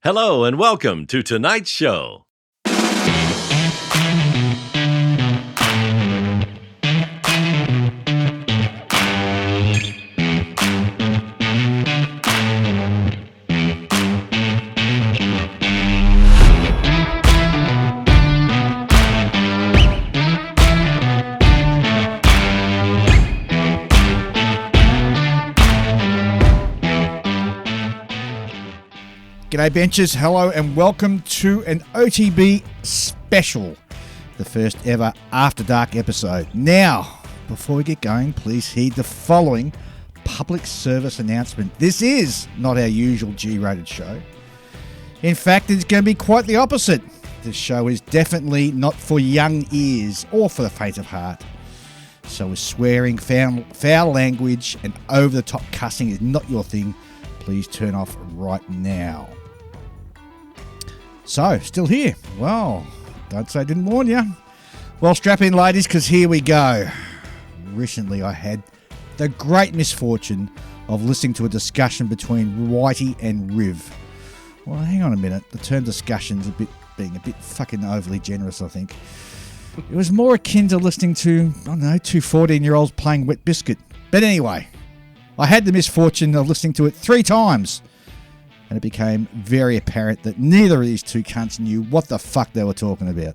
Hello and welcome to tonight's show. G'day benchers, hello and welcome to an OTB special, the first ever After Dark episode. Now, before we get going, please heed the following public service announcement. This is not our usual G-rated show. In fact, it's going to be quite the opposite. This show is definitely not for young ears or for the faint of heart. So if swearing, foul language and over-the-top cussing is not your thing, please turn off right now. So, still here. Well, don't say I didn't warn you. Well, strap in, ladies, because here we go. Recently, I had the great misfortune of listening to a discussion between Whitey and Riv. Well, hang on a minute. The term discussion's being a bit fucking overly generous, I think. It was more akin to listening to, I don't know, two 14-year-olds playing Wet Biscuit. But anyway, I had the misfortune of listening to it 3 times. And it became very apparent that neither of these two cunts knew what the fuck they were talking about.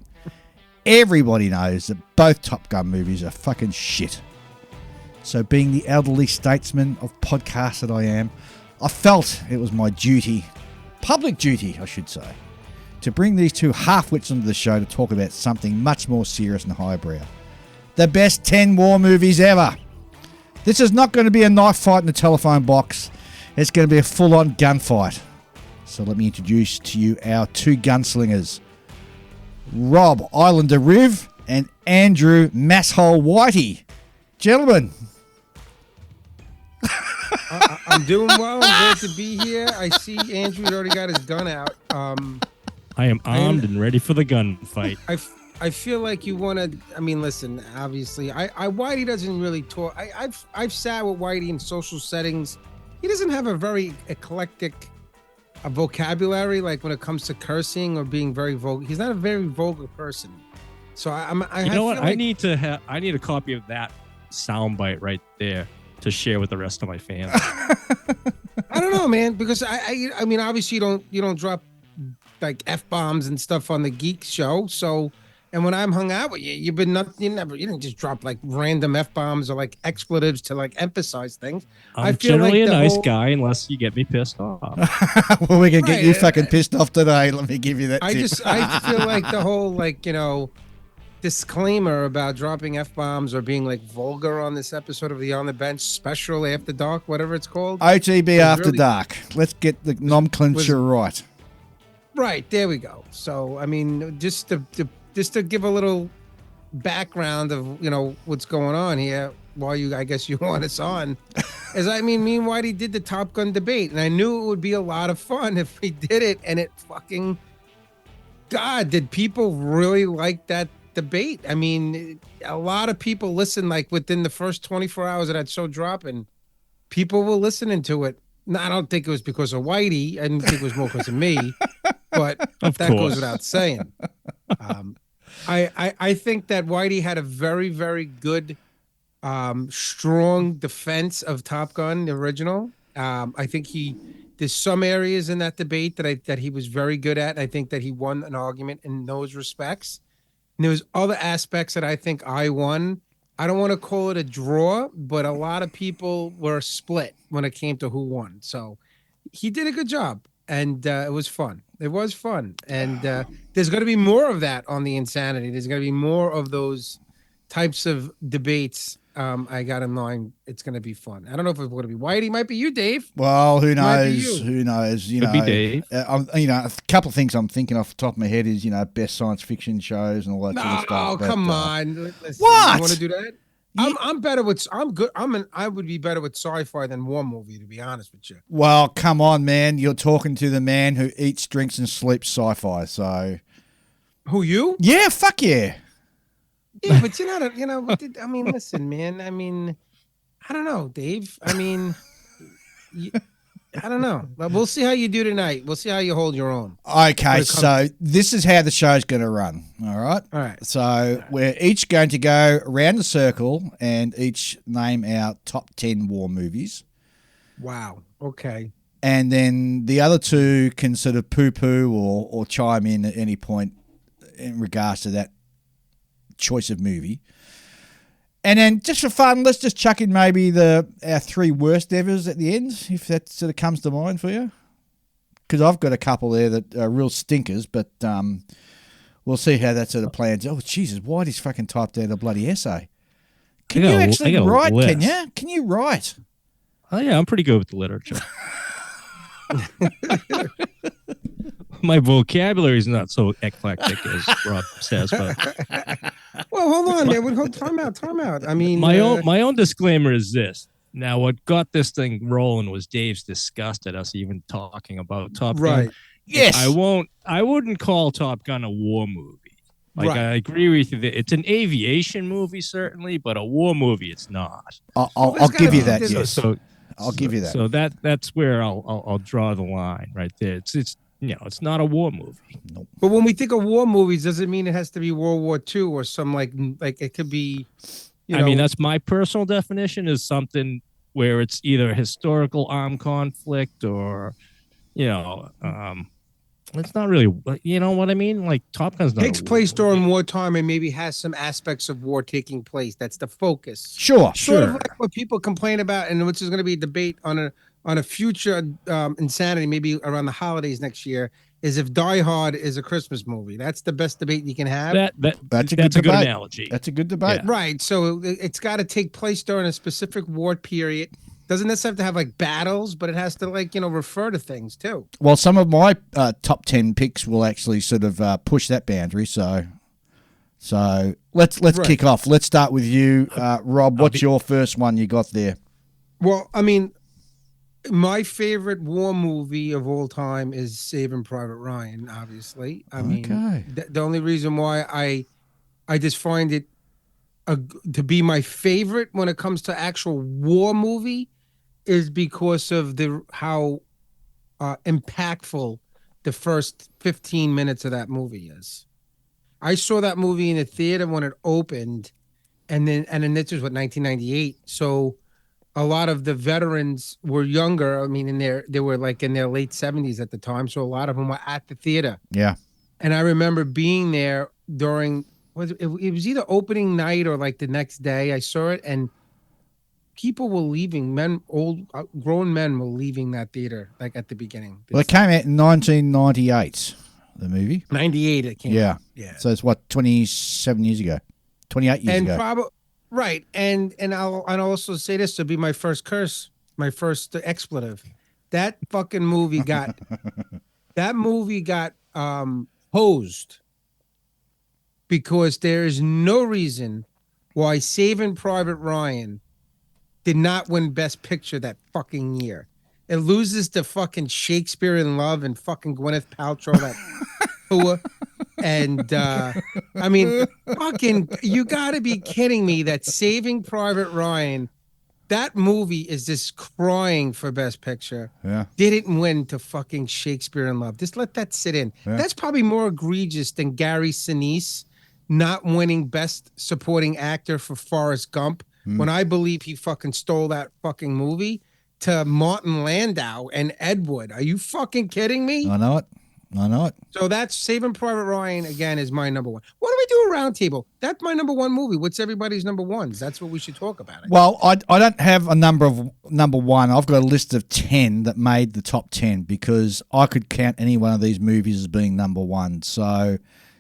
Everybody knows that both Top Gun movies are fucking shit. So being the elderly statesman of podcasts that I am, I felt it was my duty, public duty I should say, to bring these two half-wits onto the show to talk about something much more serious and highbrow. The best 10 war movies ever. This is not going to be a knife fight in the telephone box. It's going to be a full-on gunfight. So let me introduce to you our two gunslingers. Rob Islander Riv and Andrew Masshole Whitey. Gentlemen. I'm doing well. I'm glad to be here. I see Andrew's already got his gun out. I am armed and ready for the gunfight. I feel like you want to. I mean, listen. Obviously, Whitey doesn't really talk. I've sat with Whitey in social settings. He doesn't have a very eclectic vocabulary, like when it comes to cursing or being very vulgar. He's not a very vulgar person. So you know what? I need a copy of that soundbite right there to share with the rest of my fans. I don't know, man, because I mean, obviously you don't drop like F-bombs and stuff on the Geek Show. So, and when I'm hung out with you, you didn't just drop like random F-bombs or like expletives to like emphasize things. I'm generally a nice guy unless you get me pissed off. Well, we're going to get you fucking pissed off today. Let me give you that tip. I feel like the whole like, disclaimer about dropping F-bombs or being like vulgar on this episode of the On the Bench special After Dark, whatever it's called. OTB After Dark. Let's get the nomenclature right. Right, there we go. So, I mean, just to give a little background of, what's going on here, while I guess you want us on, me and Whitey did the Top Gun debate, and I knew it would be a lot of fun if we did it, and it fucking, God, did people really like that debate? I mean, a lot of people listened, like within the first 24 hours of that show dropping, people were listening to it. No, I don't think it was because of Whitey. I didn't think it was more because of me, but that goes without saying. I think that Whitey had a very, very good, strong defense of Top Gun, the original. I think there's some areas in that debate that he was very good at. I think that he won an argument in those respects. And there was other aspects that I think I won. I don't want to call it a draw, but a lot of people were split when it came to who won. So he did a good job, and it was fun. It was fun. And there's going to be more of that on the Insanity. There's going to be more of those types of debates. I got in mind. It's going to be fun. I don't know if it's going to be Whitey. Might be you, Dave. Well, who knows? Who knows? Could be Dave. A couple of things I'm thinking off the top of my head is, best science fiction shows and all that sort of stuff. Oh, come on. Listen, what? You want to do that? I'm better with. I'm good. I would be better with sci-fi than war movie, to be honest with you. Well, come on, man. You're talking to the man who eats, drinks, and sleeps sci-fi. So, who, you? Yeah, fuck yeah. Yeah, but you're not. Listen, man. I mean, I don't know, Dave. I mean, I don't know. But we'll see how you do tonight. We'll see how you hold your own. Okay, so this is how the show's going to run, all right? All right. So we're each going to go around the circle and each name our top 10 war movies. Wow. Okay. And then the other two can sort of poo-poo or chime in at any point in regards to that choice of movie. And then just for fun, let's just chuck in maybe our three worst evers at the end, if that sort of comes to mind for you. Because I've got a couple there that are real stinkers, but we'll see how that sort of plans. Oh, Jesus, Whitey's fucking typed out a bloody essay. Can you actually write, can you? Can you write? Oh, yeah, I'm pretty good with the literature. My vocabulary is not so eclectic as Rob says, but well, hold on, man. Time out. I mean, my own disclaimer is this. Now, what got this thing rolling was Dave's disgust at us even talking about Top Gun. Right. Yes. I wouldn't call Top Gun a war movie. Like, right. I agree with you. It's an aviation movie, certainly, but a war movie, it's not. I'll give you that. Yes. I'll give you that. So that's where I'll draw the line right there. It's it's not a war movie. Nope. But when we think of war movies, does it mean it has to be World War II or some like it could be? I mean, that's my personal definition, is something where it's either a historical armed conflict or, it's not really, you know what I mean? Like Top Gun's not takes place during wartime and maybe has some aspects of war taking place. That's the focus. Sure. Sort of like what people complain about, and which is going to be a debate on a future insanity, maybe around the holidays next year, is if Die Hard is a Christmas movie. That's the best debate you can have. That's a good analogy. That's a good debate. Yeah. Right. So it's got to take place during a specific war period. Doesn't necessarily have to have like battles, but it has to refer to things too. Well, some of my top 10 picks will actually sort of push that boundary. So let's kick off. Let's start with you, Rob. What's your first one you got there? Well, I mean, my favorite war movie of all time is Saving Private Ryan. Obviously, I mean, the only reason why I just find it to be my favorite when it comes to actual war movie is because of how impactful the first 15 minutes of that movie is. I saw that movie in the theater when it opened, and then this was 1998. So a lot of the veterans were younger. I mean, they were like in their late 70s at the time. So a lot of them were at the theater. Yeah. And I remember being there during, it was either opening night or like the next day. I saw it, and people were leaving. Grown men were leaving that theater like at the beginning. Well, it came out in 1998, the movie. 98 it came out. Yeah. So it's 27 years ago. 28 years ago. Right. And I'll also say this to be my first curse, my first expletive. That fucking movie got hosed because there is no reason why Saving Private Ryan did not win Best Picture that fucking year. It loses to fucking Shakespeare in Love and fucking Gwyneth Paltrow that tour. And I mean, fucking, you gotta be kidding me that Saving Private Ryan, that movie is just crying for Best Picture. Yeah. Didn't win to fucking Shakespeare in Love. Just let that sit in. Yeah. That's probably more egregious than Gary Sinise not winning Best Supporting Actor for Forrest Gump, when I believe he fucking stole that fucking movie, to Martin Landau and Ed Wood. Are you fucking kidding me? I know it. So that's Saving Private Ryan, again, is my number one. Why don't we do a roundtable? That's my number one movie. What's everybody's number ones? That's what we should talk about. Well, I don't have a number one. I've got a list of 10 that made the top 10 because I could count any one of these movies as being number one. So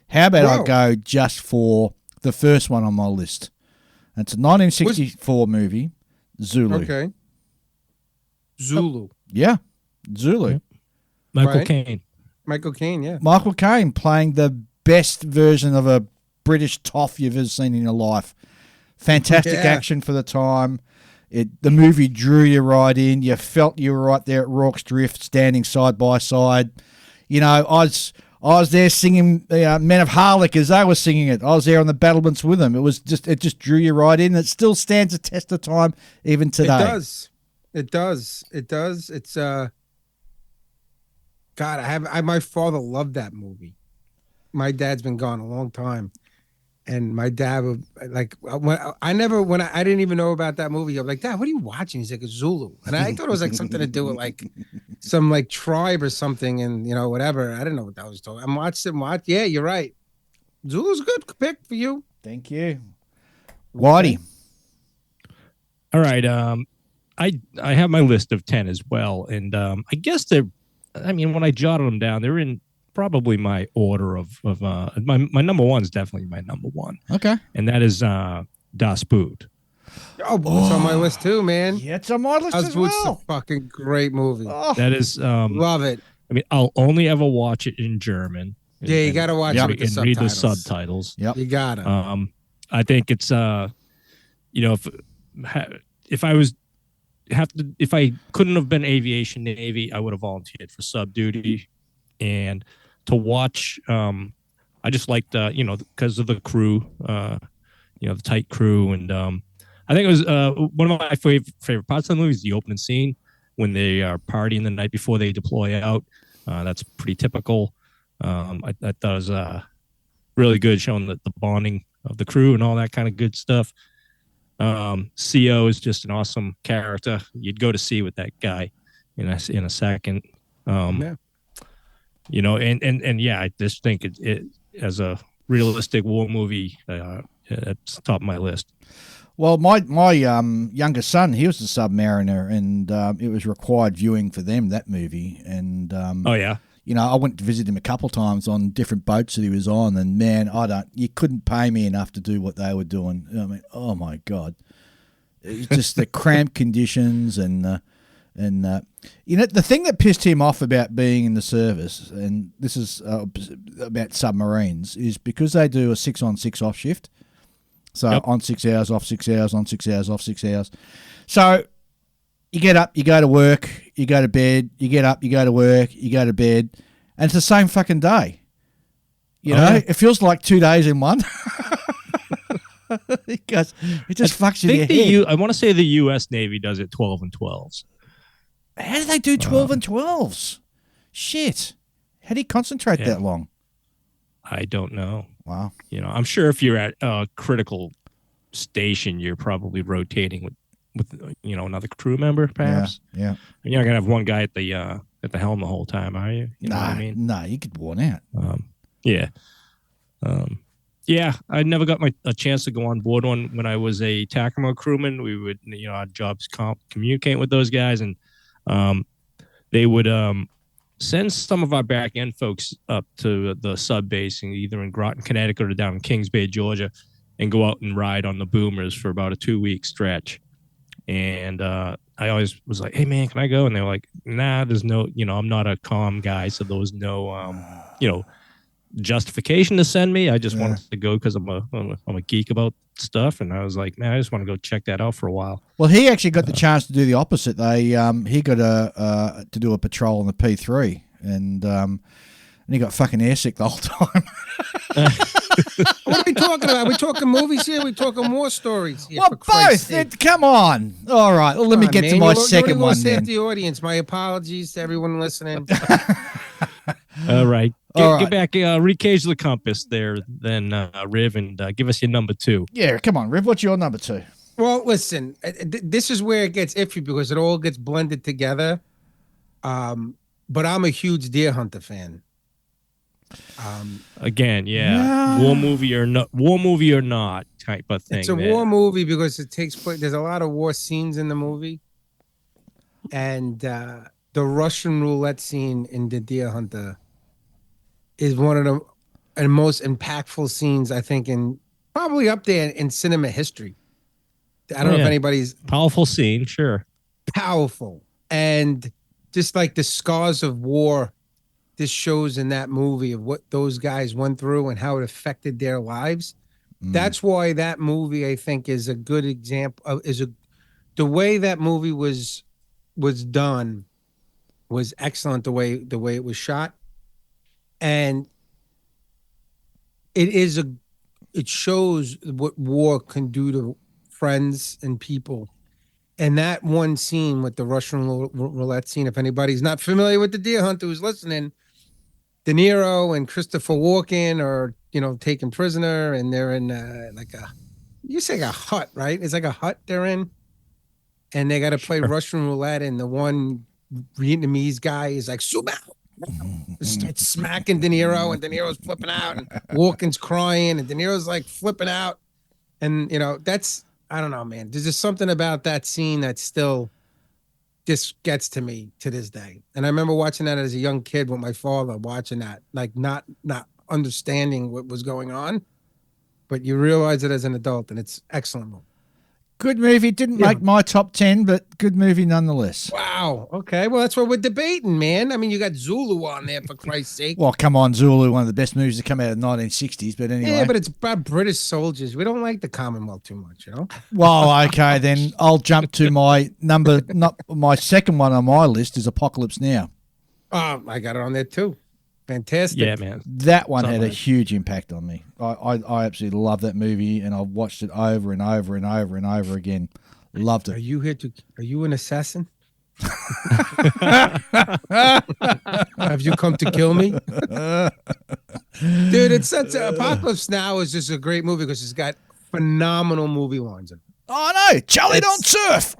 how about I go just for the first one on my list? It's a 1964 movie, Zulu. Okay. Zulu. Yeah, Zulu. Yeah. Michael Caine. Michael Caine, yeah. Michael Caine playing the best version of a British toff you've ever seen in your life. Fantastic action for the time. The movie drew you right in. You felt you were right there at Rorke's Drift, standing side by side. You know, I was there singing Men of Harlech as they were singing it. I was there on the battlements with them. It just drew you right in. It still stands a test of time even today. It does. It's God, my father loved that movie. My dad's been gone a long time. And my dad would like I didn't even know about that movie. I'm like, Dad, what are you watching? He's like, a Zulu, and I thought it was like something to do with like some like tribe or something, and whatever. I didn't know what that was talking. I watched it. Yeah, you're right. Zulu's a good pick for you. Thank you, Whitey. All right. I have my list of 10 as well, and I guess they're. I mean, when I jotted them down, they're in probably my order of my number one is definitely my number one. Okay. And that is Das Boot. Oh, it's on my list too, man. Yeah, it's on my list as well. It's a fucking great movie. Oh. That is love it. I mean, I'll only ever watch it in German. Yeah, you got to watch it with the read the subtitles. subtitles. Yep. You got to. I think it's if I couldn't have been aviation Navy, I would have volunteered for sub duty. And to watch, I just liked, because of the crew, the tight crew. And I think it was one of my favorite parts of the movie is the opening scene when they are partying the night before they deploy out. That's pretty typical. I thought it was really good, showing the bonding of the crew and all that kind of good stuff. CO is just an awesome character. You'd go to sea with that guy in a second. Yeah. I just think it as a realistic war movie, it's top of my list. Well, my younger son, he was a submariner, and it was required viewing for them, that movie. And oh yeah, I went to visit him a couple of times on different boats that he was on, and man, you couldn't pay me enough to do what they were doing. I mean, oh my God, it's just the cramped conditions and the thing that pissed him off about being in the service, and this is about submarines, is because they do a 6-on 6-off shift. So yep. On 6 hours, off 6 hours, on 6 hours, off 6 hours. So you get up, you go to work, you go to bed, you get up, you go to work, you go to bed, and it's the same fucking day. It feels like 2 days in one. Because it just fucks you in your head. I want to say the U.S. Navy does it 12 and 12s. How do they do 12 and 12s? Shit. How do you concentrate that long? I don't know. Wow. I'm sure if you're at a critical station, you're probably rotating with another crew member, perhaps. Yeah. You're not gonna have one guy at the helm the whole time, are you? You know what I mean? No, you get worn out. I never got a chance to go on board one when I was a TACMO crewman. We would, our jobs communicate with those guys, and they would send some of our back end folks up to the sub base, either in Groton, Connecticut, or down in Kings Bay, Georgia, and go out and ride on the boomers for about a 2-week stretch. And I always was like, "Hey man, can I go?" And they were like, "Nah, there's no, I'm not a comm guy, so there was no, justification to send me. I just wanted to go because I'm a geek about stuff." And I was like, "Man, I just want to go check that out for a while." Well, he actually got the chance to do the opposite. He got to do a patrol on the P3, and he got fucking airsick the whole time. What are we talking about? Are we talking movies here? Are we talking war stories here? Well, both. Come on. All right. Well, let me get to my second one then. The audience. My apologies to everyone listening. All right. Get back, recage the compass there, then, Riv, and give us your number 2. Yeah, come on, Riv. What's your number 2? Well, listen, this is where it gets iffy because it all gets blended together. But I'm a huge Deer Hunter fan. Again, war movie or not type of thing. It's a war movie because it takes place. There's a lot of war scenes in the movie, and the Russian roulette scene in the Deer Hunter is one of the most impactful scenes, I think, in probably up there in cinema history. I don't know if anybody's powerful scene, sure, powerful, and just like the scars of war. This shows in that movie of what those guys went through and how it affected their lives. That's why that movie, I think, is a good example of the way that movie was done was excellent. The way it was shot, and it shows what war can do to friends and people, And that one scene with the Russian roulette scene, if anybody's not familiar with the Deer Hunter who's listening, De Niro and Christopher Walken are, taken prisoner, and they're in you say a hut, right? It's like a hut they're in, and they got to play Russian roulette, and the one Vietnamese guy is like, Subao, starts smacking De Niro, and De Niro's flipping out, and Walken's crying, and De Niro's like flipping out, and that's, I don't know, man. There's just something about that scene that still just gets to me to this day. And I remember watching that as a young kid with my father, watching that, like not understanding what was going on, but you realize it as an adult, and it's excellent movie. Good movie. Didn't make my top 10, but good movie nonetheless. Wow. Okay. Well, that's what we're debating, man. I mean, you got Zulu on there, for Christ's sake. Well, come on, Zulu, one of the best movies to come out of the 1960s. But anyway. Yeah, but it's about British soldiers. We don't like the Commonwealth too much, Well, okay, then I'll jump to my my second one on my list is Apocalypse Now. I got it on there too. Fantastic. Yeah, man. That one had a huge impact on me. I absolutely love that movie, and I've watched it over and over and over and over again. Loved it. Are you an assassin? Have you come to kill me? Dude, it's such Apocalypse Now is just a great movie because it's got phenomenal movie lines in it. Oh, no. Charlie don't surf.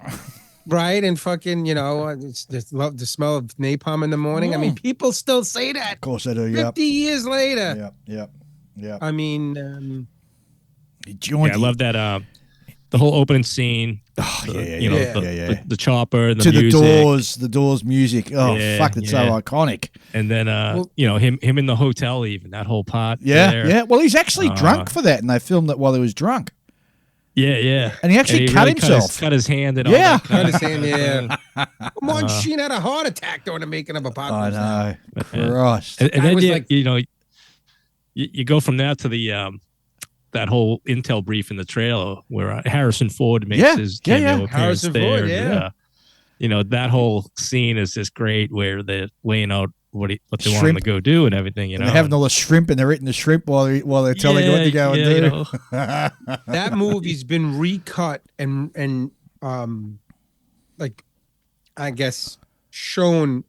Right, and fucking, it's just love the smell of napalm in the morning. I mean, people still say that. Of course they do, 50 years later. Yeah. I mean, I love that, the whole opening scene. Oh, the chopper, and the to music. the Doors music. Oh, fuck, it's so iconic. And then, him in the hotel, even, that whole part. Yeah. Well, he's actually drunk for that, and they filmed it while he was drunk. Yeah. And he actually cut himself. Cut his hand. And yeah. Cut his hand, yeah. Come Sheen had a heart attack during the making of Apocalypse. I know. Christ. And then, you go from that to the that whole intel brief in the trailer where Harrison Ford makes his cameo appearance Harrison there. Ford, yeah. That whole scene is just great where they're laying out what they want him to go do and everything, and they're having all the shrimp, and they're eating the shrimp while they're telling you what to go and do. That movie's been recut and I guess shown,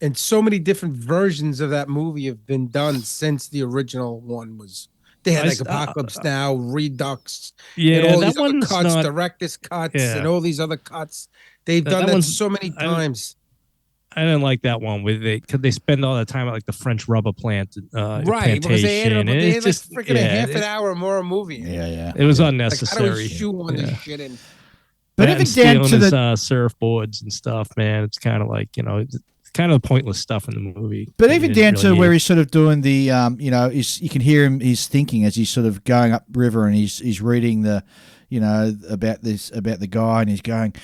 and so many different versions of that movie have been done since the original one was. They had Apocalypse Now, Redux, and all these other cuts, director's cuts, and all these other cuts. They've done that so many times. I didn't like that one because they spend all that time at the French rubber plant, right? Because they had just freaking a half an hour or more of movie. Yeah. It was unnecessary. How do we shoehorn this shit in? But even down to the surfboards and stuff, man, it's kind of it's kind of pointless stuff in the movie. But even down to where he's sort of doing the, you can hear him. He's thinking as he's sort of going up river, and he's reading the, about the guy, and he's going,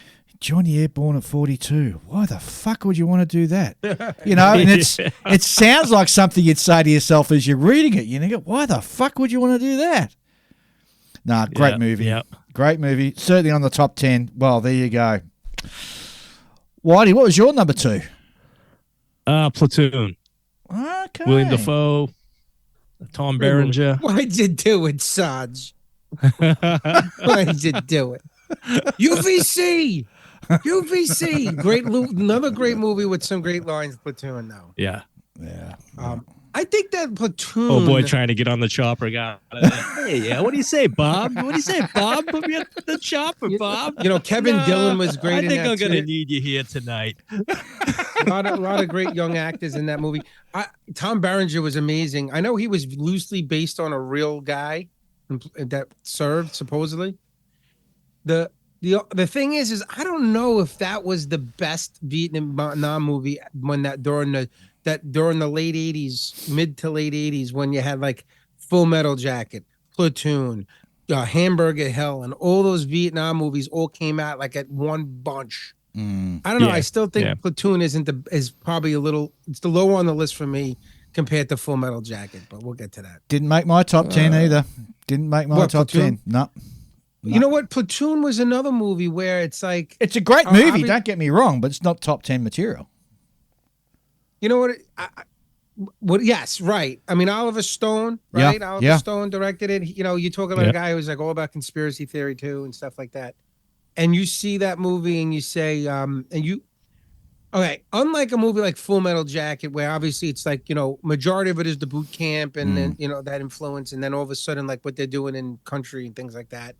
Johnny Airborne at 42. Why the fuck would you want to do that? And it sounds like something you'd say to yourself as you're reading it. You go, why the fuck would you want to do that? Nah, great movie. Yeah. Great movie. Certainly on the top 10. Well, there you go. Whitey, what was your number 2? Platoon. Okay. William Dafoe, Tom Berenger. Why'd you do it, Sarge? Why'd you do it? UVC. Another great movie with some great lines. Platoon, though. Yeah. I think that Platoon. Oh boy, trying to get on the chopper guy. Hey, what do you say, Bob? What do you say, Bob? Put me on the chopper, Bob. Kevin Dillon was great. I think I'm gonna need you here tonight. A lot of great young actors in that movie. Tom Berenger was amazing. I know he was loosely based on a real guy that served supposedly. The thing is I don't know if that was the best Vietnam movie when during the late 80s, mid to late 80s, when you had Full Metal Jacket, Platoon, Hamburger Hill, and all those Vietnam movies all came out at one bunch. I don't know. I still think Platoon is probably it's the lower on the list for me compared to Full Metal Jacket, but we'll get to that. Didn't make my top 10 either. Didn't make my top Platoon? 10. No. You know what? Platoon was another movie where it's it's a great movie, don't get me wrong, but it's not top 10 material. You know what? Yes, right. I mean, Oliver Stone, right? Oliver Stone directed it. You talk about a guy who's all about conspiracy theory too and stuff like that. and you see that movie and you say, okay, unlike a movie like Full Metal Jacket, where obviously it's like, majority of it is the boot camp and then, that influence. And then all of a sudden, like what they're doing in country and things like that.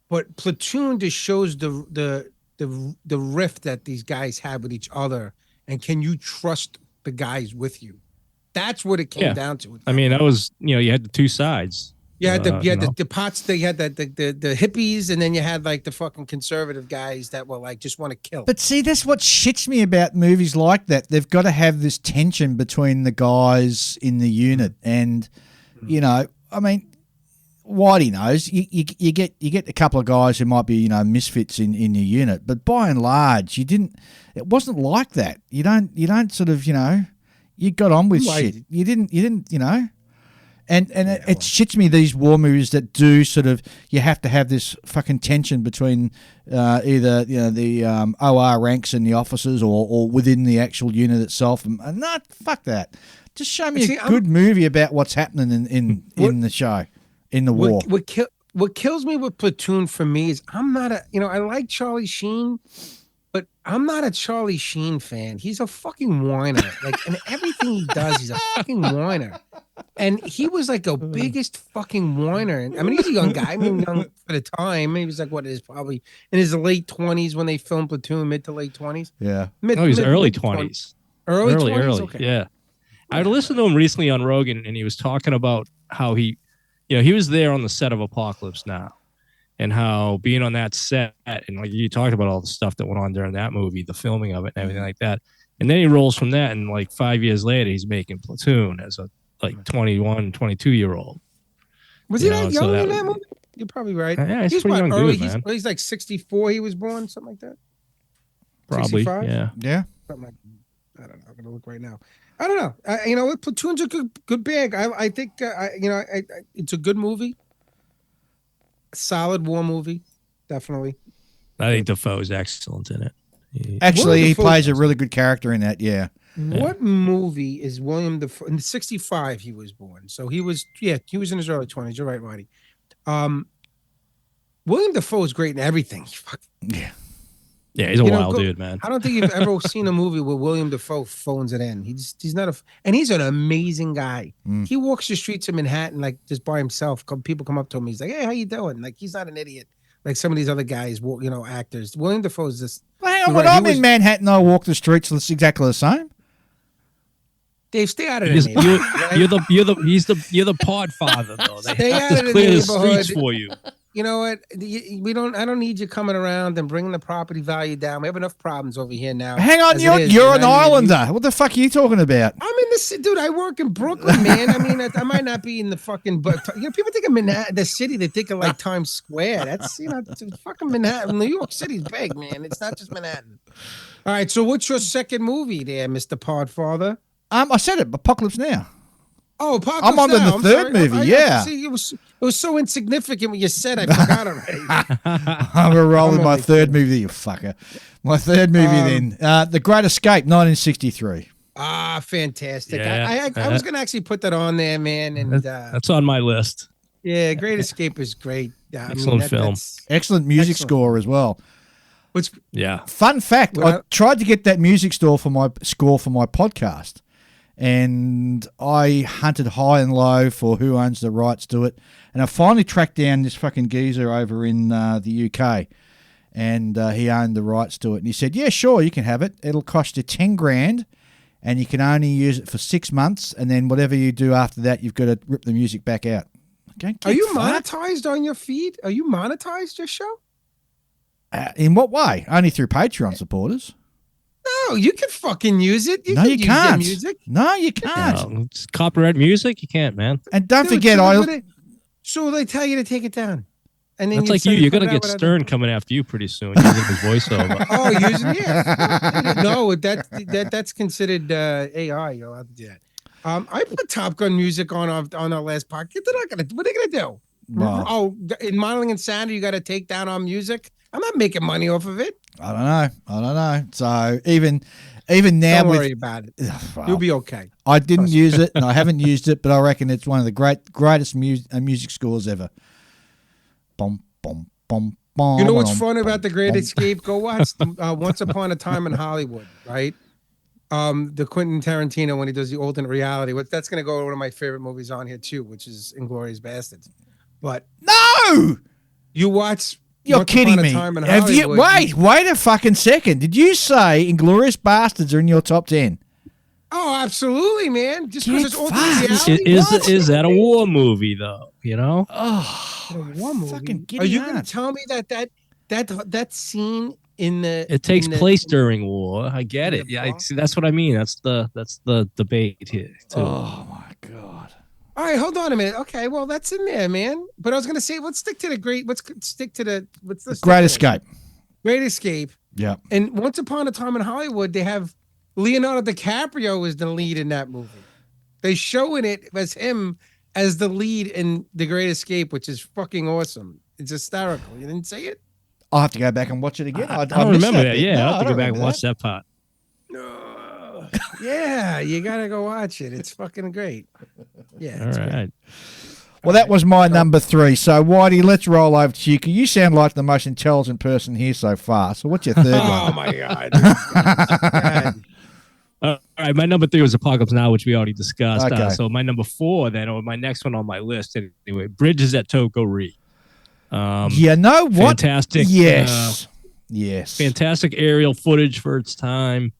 But Platoon just shows the rift that these guys have with each other. And can you trust the guys with you? That's what it came down to. I mean, that was, you had the two sides. Yeah, the pots. They had the hippies, and then you had like the fucking conservative guys that were like just want to kill. But see, that's what shits me about movies like that. They've got to have this tension between the guys in the unit, and I mean, Whitey knows you get a couple of guys who might be misfits in your unit, but by and large, it wasn't like that. You don't sort of you got on with shit. You didn't And it shits me, these war movies that do sort of, you have to have this fucking tension between either the OR ranks and the officers or within the actual unit itself. And not fuck that. Just show me a good movie about what's happening in the show, in the war. What kills me with Platoon for me is I'm not I like Charlie Sheen, but I'm not a Charlie Sheen fan. He's a fucking whiner. Like, and everything he does, he's a fucking whiner. And he was like a biggest fucking whiner. I mean, he's a young guy. I mean, young for the time. He was like, what is probably in his late 20s when they filmed Platoon, mid to late 20s. Yeah. He's early 20s. Early 20s? Okay. Yeah. I listened to him recently on Rogan, and he was talking about how he was there on the set of Apocalypse Now, and how being on that set, and like you talked about all the stuff that went on during that movie, the filming of it and everything like that. And then he rolls from that, and like 5 years later, he's making Platoon as a 21, 22-year-old. Was he that young in that movie? You're probably right. Yeah, he's pretty young dude, man. He's like 64 he was born, something like that? Probably, 65? Yeah. Something like that. I don't know. I'm going to look right now. I don't know. Platoon's a good bag. I think, it's a good movie. Solid war movie. Definitely. I think Defoe's excellent in it. Actually, he plays a really good character in that, yeah. What movie is William Dafoe? In 65 he was born. So he was in his early 20s. You're right, Whitey. William Dafoe is great in everything. Yeah. Yeah, he's a wild dude, man. I don't think you've ever seen a movie where William Dafoe phones it in. He's not and he's an amazing guy. He walks the streets of Manhattan like just by himself. People come up to him. He's like, "Hey, how you doing?" Like, he's not an idiot like some of these other guys, actors. William Dafoe is just. Well, hang on, when I'm in Manhattan, I walk the streets. It's exactly the same. Dave, stay out of the neighborhood. You're the pod father, though. Stay out of the clear the neighborhood. streets for you. You know what? I don't need you coming around and bringing the property value down. We have enough problems over here now. Hang on, you're an islander. What the fuck are you talking about? I'm in this, dude. I work in Brooklyn, man. I mean, I might not be in the fucking, but people think of Manhattan, the city. They think of like Times Square. That's fucking Manhattan. New York City's big, man. It's not just Manhattan. All right. So, what's your second movie, there, Mr. Podfather? I said it. Apocalypse Now. Oh, Apocalypse I'm on Now. the third movie. Yeah. See, it was so insignificant when you said. I forgot already. I'm gonna roll with my third movie, you fucker. My third movie, then, The Great Escape, 1963. Ah, fantastic! Yeah, I was gonna actually put that on there, man. And that's on my list. Yeah, Great Escape is great. Excellent film. Excellent music score as well. Fun fact: I tried to get that music score for my podcast. And I hunted high and low for who owns the rights to it. And I finally tracked down this fucking geezer over in the UK. And he owned the rights to it. And he said, yeah, sure, you can have it. It'll cost you 10 grand. And you can only use it for 6 months. And then whatever you do after that, you've got to rip the music back out. Okay, are you monetized on your feed? Are you monetized, your show? In what way? Only through Patreon supporters. No, you can fucking use it. You can't. No, you can't. No, it's copyright music. You can't, man. And don't forget, so they tell you to take it down. And then that's like you. You're gonna get Stern coming after you pretty soon using his voiceover. Oh, no, that's considered AI. You're allowed to do that. I put Top Gun music on our last podcast. What are they gonna do? Wow. Oh, in Modeling Insanity, you got to take down our music. I'm not making money off of it. I don't know. So even now, don't worry about it. Well, you'll be okay. I didn't use it, and I haven't used it, but I reckon it's one of the greatest music scores ever. Bum bum bum You know what's fun about The Great Escape? Go watch Once Upon a Time in Hollywood, right? The Quentin Tarantino when he does the alternate reality. That's going to go to one of my favorite movies on here too, which is Inglourious Bastards. But no, you watch. You're Once kidding Upon a me. Time in Have you, Hollywood, wait a fucking second. Did you say Inglourious Bastards are in your top 10? Oh, absolutely, man. Just because it's alternate fucked. reality. Is that a war movie though? You know? Oh, A war movie. fucking Are you giddy going to tell me that scene in the It takes place during war. I get in it. the Yeah, bar? see, that's what I mean. That's the debate here too. Oh my god. All right, hold on a minute. Okay, well that's in there, man. But I was gonna say, what's the Great Escape. Great Escape. Yeah. And Once Upon a Time in Hollywood, they have Leonardo DiCaprio is the lead in that movie. They showing it as him as the lead in The Great Escape, which is fucking awesome. It's hysterical. You didn't see it? I'll have to go back and watch it again. I don't missed remember that. bit. Yeah, No, I'll have I to go don't back and remember watch that part. Yeah, you gotta go watch it. It's fucking great. Yeah. All it's great. right. Well, that was my number 3. So, Whitey, let's roll over to you. 'Cause you sound like the most intelligent person here so far. So, what's your third Oh one? my god. God. All right, my number 3 was Apocalypse Now, which we already discussed. Okay. So my number 4, then, or my next one on my list, anyway, Bridges at Toko-Ri. You know what? Fantastic. Yes. Yes. Fantastic aerial footage for its time.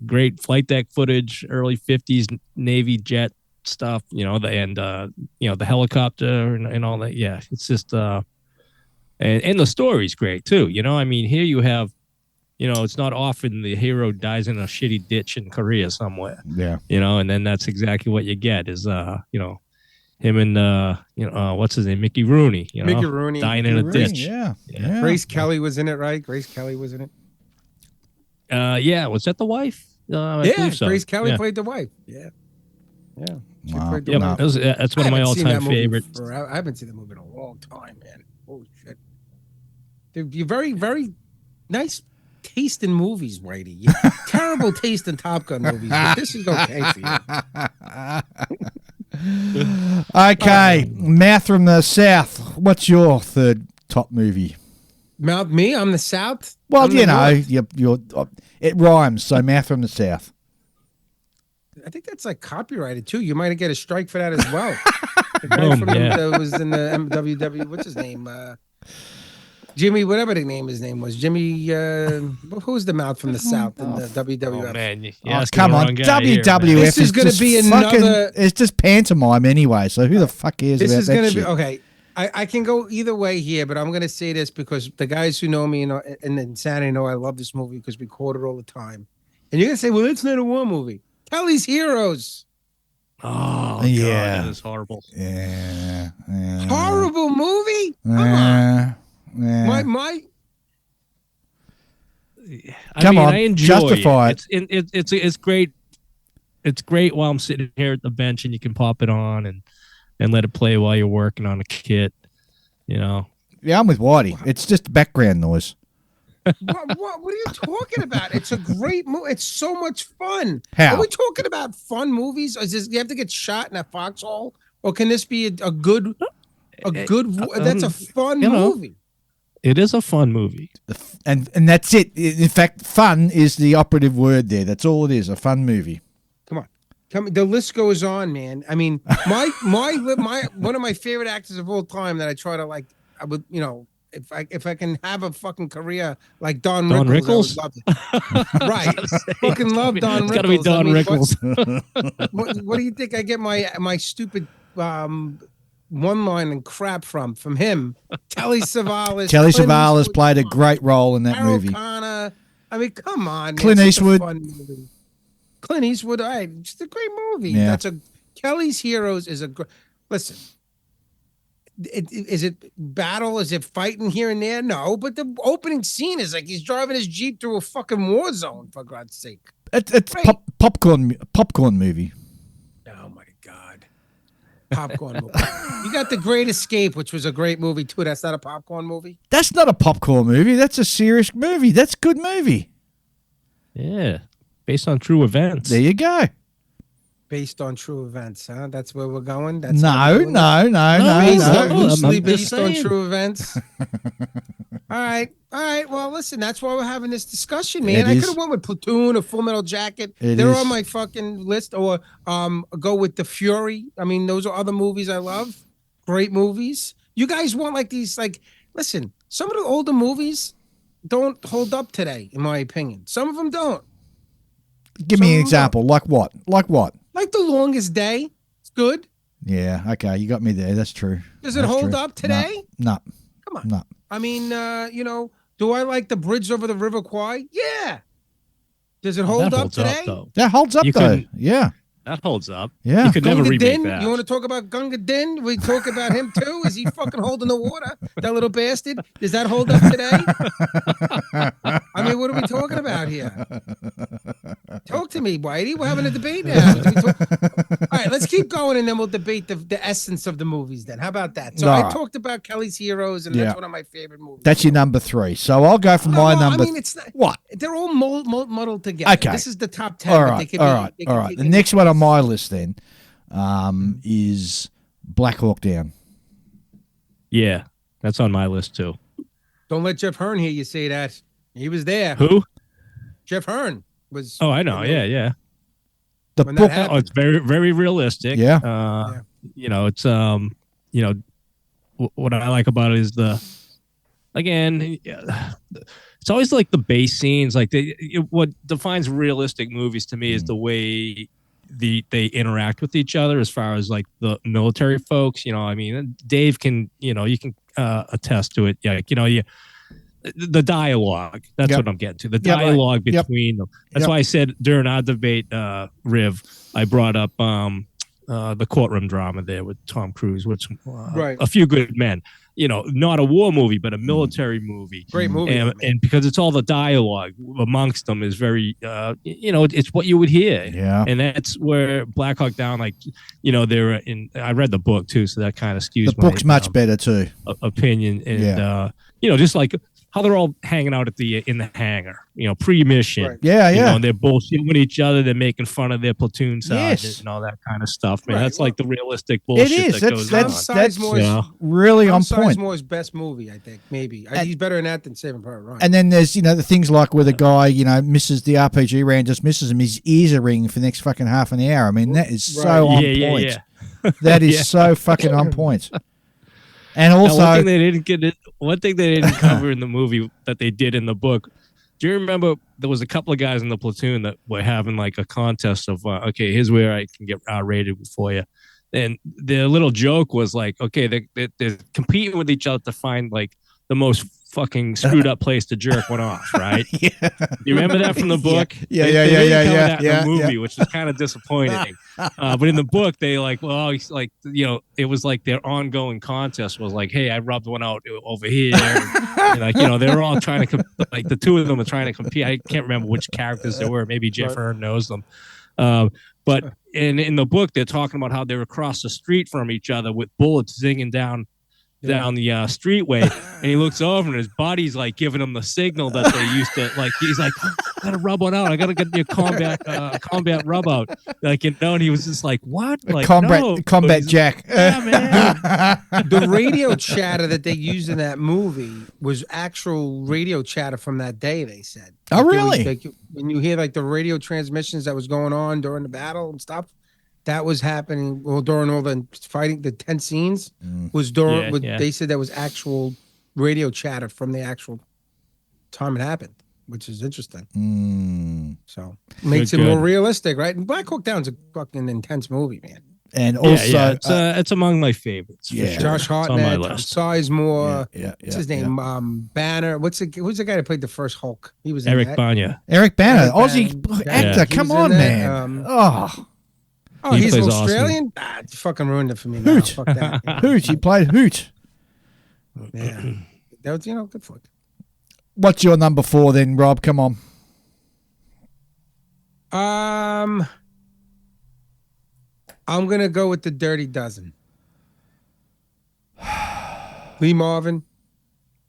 Great flight deck footage, early 50s Navy jet stuff, the helicopter and all that. Yeah, it's just and the story's great too. I mean, here you have, it's not often the hero dies in a shitty ditch in Korea somewhere. Yeah. And then that's exactly what you get is him and what's his name, Mickey Rooney. Mickey Rooney. dying in a Rooney, ditch. Yeah. Grace Kelly was in it, right? Grace Kelly was in it. Yeah, was that the wife? I Yeah, believe so. Grace Kelly Yeah. played the wife. Yeah. Yeah. She Wow. played the Yep, wife. that's one of I my haven't seen all-time that movie favorites. I haven't seen that movie in a long time, man. Holy shit. Dude, you're very, very nice taste in movies, Whitey. You have terrible taste in Top Gun movies, but this is okay for you. Okay. Mouth from the South. What's your third top movie? Mount me? I'm the South? Well, I'm the North. you're it rhymes. So, Mouth from the South. I think that's like copyrighted too. You might get a strike for that as well. The guy Boom, from yeah. that was in the MWW. What's his name? Jimmy, whatever his name was. Jimmy, who's the mouth from the South in the WWF? Oh man, you Oh, asking come the on. wrong guy here, WWF man. This is gonna just be fucking- another- It's just pantomime anyway. So, who the fuck cares This about is that going to shit? be okay. I can go either way here, but I'm going to say this because the guys who know me and Insanity know I love this movie because we quote it all the time. And you're going to say, well, it's not a war movie. Kelly's Heroes. Oh Yeah. God, that is horrible. Yeah. Horrible movie. Come on. Yeah. My Come on, I enjoy justify it. It's great. It's great while I'm sitting here at the bench and you can pop it on and let it play while you're working on a kit. Yeah, I'm with Whitey. It's just background noise. what are you talking about? It's a great movie. It's so much fun. How? Are we talking about fun movies? Is this you have to get shot in a foxhole, or can this be a good? That's a fun movie. It is a fun movie. And that's it. In fact, fun is the operative word there. That's all it is, a fun movie. Come, the list goes on, man. I mean, my one of my favorite actors of all time that I try to like. I would, if I can have a fucking career like Don Rickles, I would love it. Right? Fucking love Don Rickles. It's got to be Don Rickles. What do you think I get my stupid one line and crap from him? Telly Savalas. Kelly Clint Savalas Eastwood, played a great role in that Harold movie. Connor. I mean, come on, man. Clint It's such a Eastwood. fun movie. Clint Eastwood, just a great movie. Yeah. Kelly's Heroes is a great. Listen, is it battle? Is it fighting here and there? No, but the opening scene is like he's driving his Jeep through a fucking war zone, for God's sake. It's Right. popcorn movie. Oh my God. Popcorn movie. You got The Great Escape, which was a great movie too. That's not a popcorn movie. That's not a popcorn movie. That's a serious movie. That's a good movie. Yeah, based on true events. There you go. Based on true events, huh? That's where we're going. That's No. Loosely I'm based just on saying. true events. All right. Well, listen. That's why we're having this discussion, man. It I is. could have went with Platoon or Full Metal Jacket. It They're is. on my fucking list. Or go with The Fury. I mean, those are other movies I love. Great movies. You guys want like these? Like, listen. Some of the older movies don't hold up today, in my opinion. Some of them don't. Give me an example. Like what? Like what? Like The Longest Day. It's good. Yeah. Okay. You got me there. That's true. Does it hold up today? No. Come on. No. I mean, do I like The Bridge Over the River Kwai? Yeah. Does it hold up today? though. That holds up You though. couldn't- Yeah. That holds up. Yeah. You could never Gunga remake Din, that. you want to talk about Gunga Din? We talk about him too. Is he fucking holding the water? That little bastard. Does that hold up today? I mean, what are we talking about here? Talk to me, Whitey. We're having a debate now. All right, let's keep going, and then we'll debate the essence of the movies. Then, how about that? So All I right. talked about Kelly's Heroes, and Yeah. that's one of my favorite movies. That's your number 3. So I'll go for my number. I mean, it's not, what? They're all muddled together. Okay. This is the top 10. All but right. they could All be, right. they All could right. be- The they next could- one on my list then is Black Hawk Down. Yeah, that's on my list too. Don't let Jeff Hearn hear you say that. He was there. Who? Jeff Hearn was. Oh, I know. Yeah. The When book. that happened. Oh, it's very, very realistic. Yeah. Yeah. You know, it's what I like about it is it's always like the base scenes. Like what defines realistic movies to me is the way they interact with each other, as far as like the military folks. You know, I mean, Dave can, you can attest to it. Yeah, the dialogue. That's Yep. what I'm getting to. The Yep, right. dialogue Yep. between them. That's Yep. why I said during our debate, Riv, I brought up the courtroom drama there with Tom Cruise, which Right. A Few Good Men. Not a war movie, but a military movie. Great movie. And because it's all the dialogue amongst them is very, it's what you would hear. Yeah. And that's where Black Hawk Down, they're in. I read the book too, so that kind of skews The book's much better too. opinion. And just like how they're all hanging out in the hangar, pre-mission. Right. Yeah. Yeah. And they're bullshitting with each other. They're making fun of their platoon sergeant Yes. and all that kind of stuff. Man, Right. that's like the realistic bullshit is. that goes That's on. Sizemore's- really on Tom point. Sizemore's best movie, I think. Maybe And- he's better than that than Saving Private Ryan. And then there's, the things like where the guy, misses the RPG round, just misses him, his ears are ringing for the next fucking half an hour. I mean, that is so on point. Yeah. That is Yeah. so fucking on point. And Now, also, one thing they didn't cover in the movie that they did in the book. Do you remember there was a couple of guys in the platoon that were having like a contest of, okay, here's where I can get rated for you. And their little joke was like, okay, they're competing with each other to find like the most fucking screwed up place to jerk one off, right? yeah. You remember that from the book? Yeah, They yeah, didn't yeah, cover yeah, that in yeah, the movie, yeah. which is kind of disappointing. But in the book, they it's like, it was like their ongoing contest was like, hey, I rubbed one out over here. And they were all trying to, like the two of them were trying to compete. I can't remember which characters they were. Maybe Jeff Hearn knows them. But in the book, they're talking about how they were across the street from each other with bullets zinging down the streetway, and he looks over and his buddy's like giving him the signal that they used to, like, he's like, I gotta rub one out, I gotta get your combat rub out, and he was just like, what, like, combat Jack. Yeah, man. The radio chatter that they used in that movie was actual radio chatter from that day, they said. Oh, really? When you hear like the radio transmissions that was going on during the battle and stuff, that was happening during all the fighting, the tense scenes was during. They said that was actual radio chatter from the actual time it happened, which is interesting. So makes it more realistic, right? And Black Hawk Down's a fucking intense movie, man. And also, it's among my favorites. Yeah. Sure. Josh Hartnett, Tom Sizemore, what's his name? Banner. Who's the guy that played the first Hulk? He was in Eric that. Bana. Eric Banner, Aussie actor. He Come was in on, that. man. He's He plays Australian. You fucking ruined it for me. Now. Hoot. Fuck that. Yeah. Hoot. He played Hoot. Yeah. That was, good for it. What's your number 4 then, Rob? Come on. I'm gonna go with the Dirty Dozen. Lee Marvin.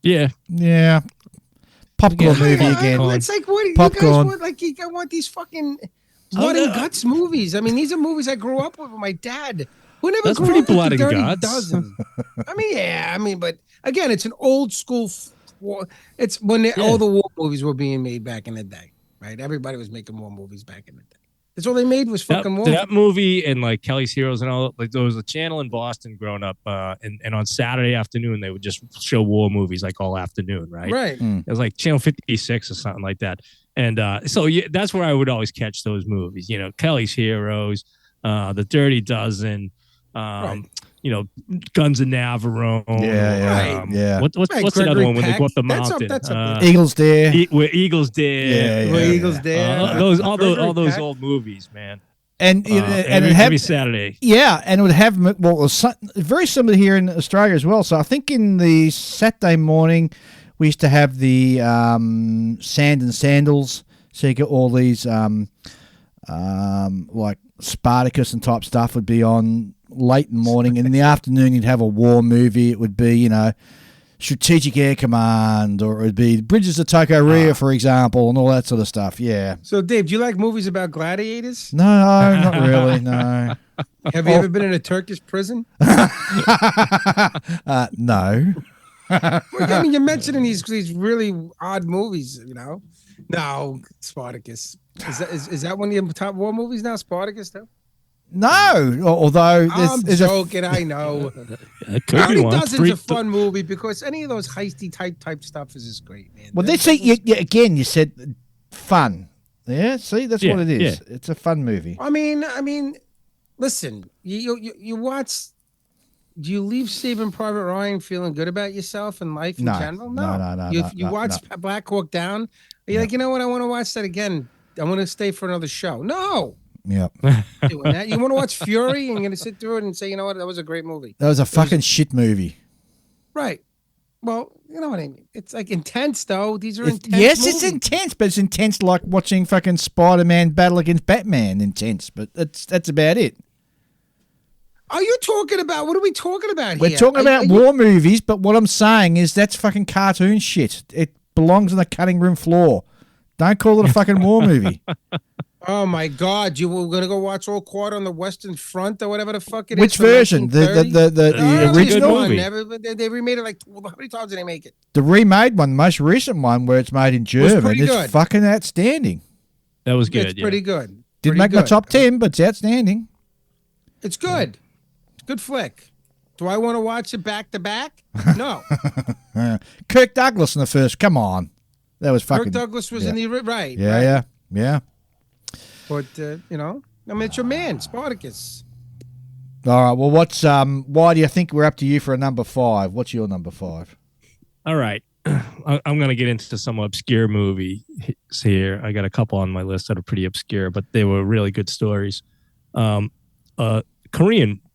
Yeah. Popcorn movie again. It's like what Popcorn. you guys want? Like, I want these fucking blood and guts movies. I mean, these are movies I grew up with my dad. Who never That's grew pretty up with blood the and Dirty guts. Dozen. I mean, yeah. I mean, but again, it's an old school. It's when all the war movies were being made back in the day, right? Everybody was making war movies back in the day. That's all they made was fucking war. That movie and like Kelly's Heroes and all, like there was a channel in Boston growing up, and on Saturday afternoon they would just show war movies like all afternoon, right? Right. It was like channel 56 or something like that, and so that's where I would always catch those movies. You know, Kelly's Heroes, The Dirty Dozen, Right. you know, Guns of Navarone. What's the other one when they go up the mountain? That's up Eagles Dare. Where Eagles Dare. Where Eagles Dare. All those old movies, man. And every Saturday. Yeah, and it would have, well, it was very similar here in Australia as well. So I think in the Saturday morning, we used to have the Sand and Sandals. So you get all these like Spartacus and type stuff would be on late in the morning, and in the afternoon you'd have a war movie. It would be, you know, Strategic Air Command, or it would be Bridges of Tokoria, for example, and all that sort of stuff. Yeah. So, Dave, do you like movies about gladiators? No, not really. No. Have you ever been in a Turkish prison? No. Well, I mean, you're mentioning these really odd movies, you know. No, Spartacus. Is that one of your top war movies now, Spartacus, though? No, although I'm joking. I know. Dirty Dozen's a fun movie because any of those heisty type stuff is just great, man. Well, again, you said fun. Yeah, see, that's what it is. Yeah. It's a fun movie. I mean, listen, you watch. Do you leave Saving Private Ryan feeling good about yourself and life in general? No. You watch Black Hawk Down. You're like, you know what? I want to watch that again. I want to stay for another show. No. Yep. Doing that. You want to watch Fury and you're going to sit through it and say, you know what? That was a great movie. That was a fucking shit movie. Right. Well, you know what I mean? It's like intense, though. These are intense. Yes, movies. it's intense, but it's intense like watching fucking Spider-Man battle against Batman. Intense, but that's about it. Are you talking about? What are we talking about We're here? talking about war movies, but what I'm saying is that's fucking cartoon shit. It belongs on the cutting room floor. Don't call it a fucking war movie. Oh my God! You were gonna go watch All Quiet on the Western Front or whatever the fuck it is. Which version? The original one. They remade it like how many times did they make it? The remade one, the most recent one, where it's made in German, is fucking outstanding. That was good. It's pretty good. Didn't make my top 10, but it's outstanding. It's good. Good flick. Do I want to watch it back to back? No. Kirk Douglas in the first. Come on, that was fucking. Kirk Douglas was in the right. Yeah. But you know, I mean, it's your man, Spartacus. All right. Well, why do you think we're up to you for a number 5? What's your number 5? All right. I'm going to get into some obscure movies here. I got a couple on my list that are pretty obscure, but they were really good stories. Korean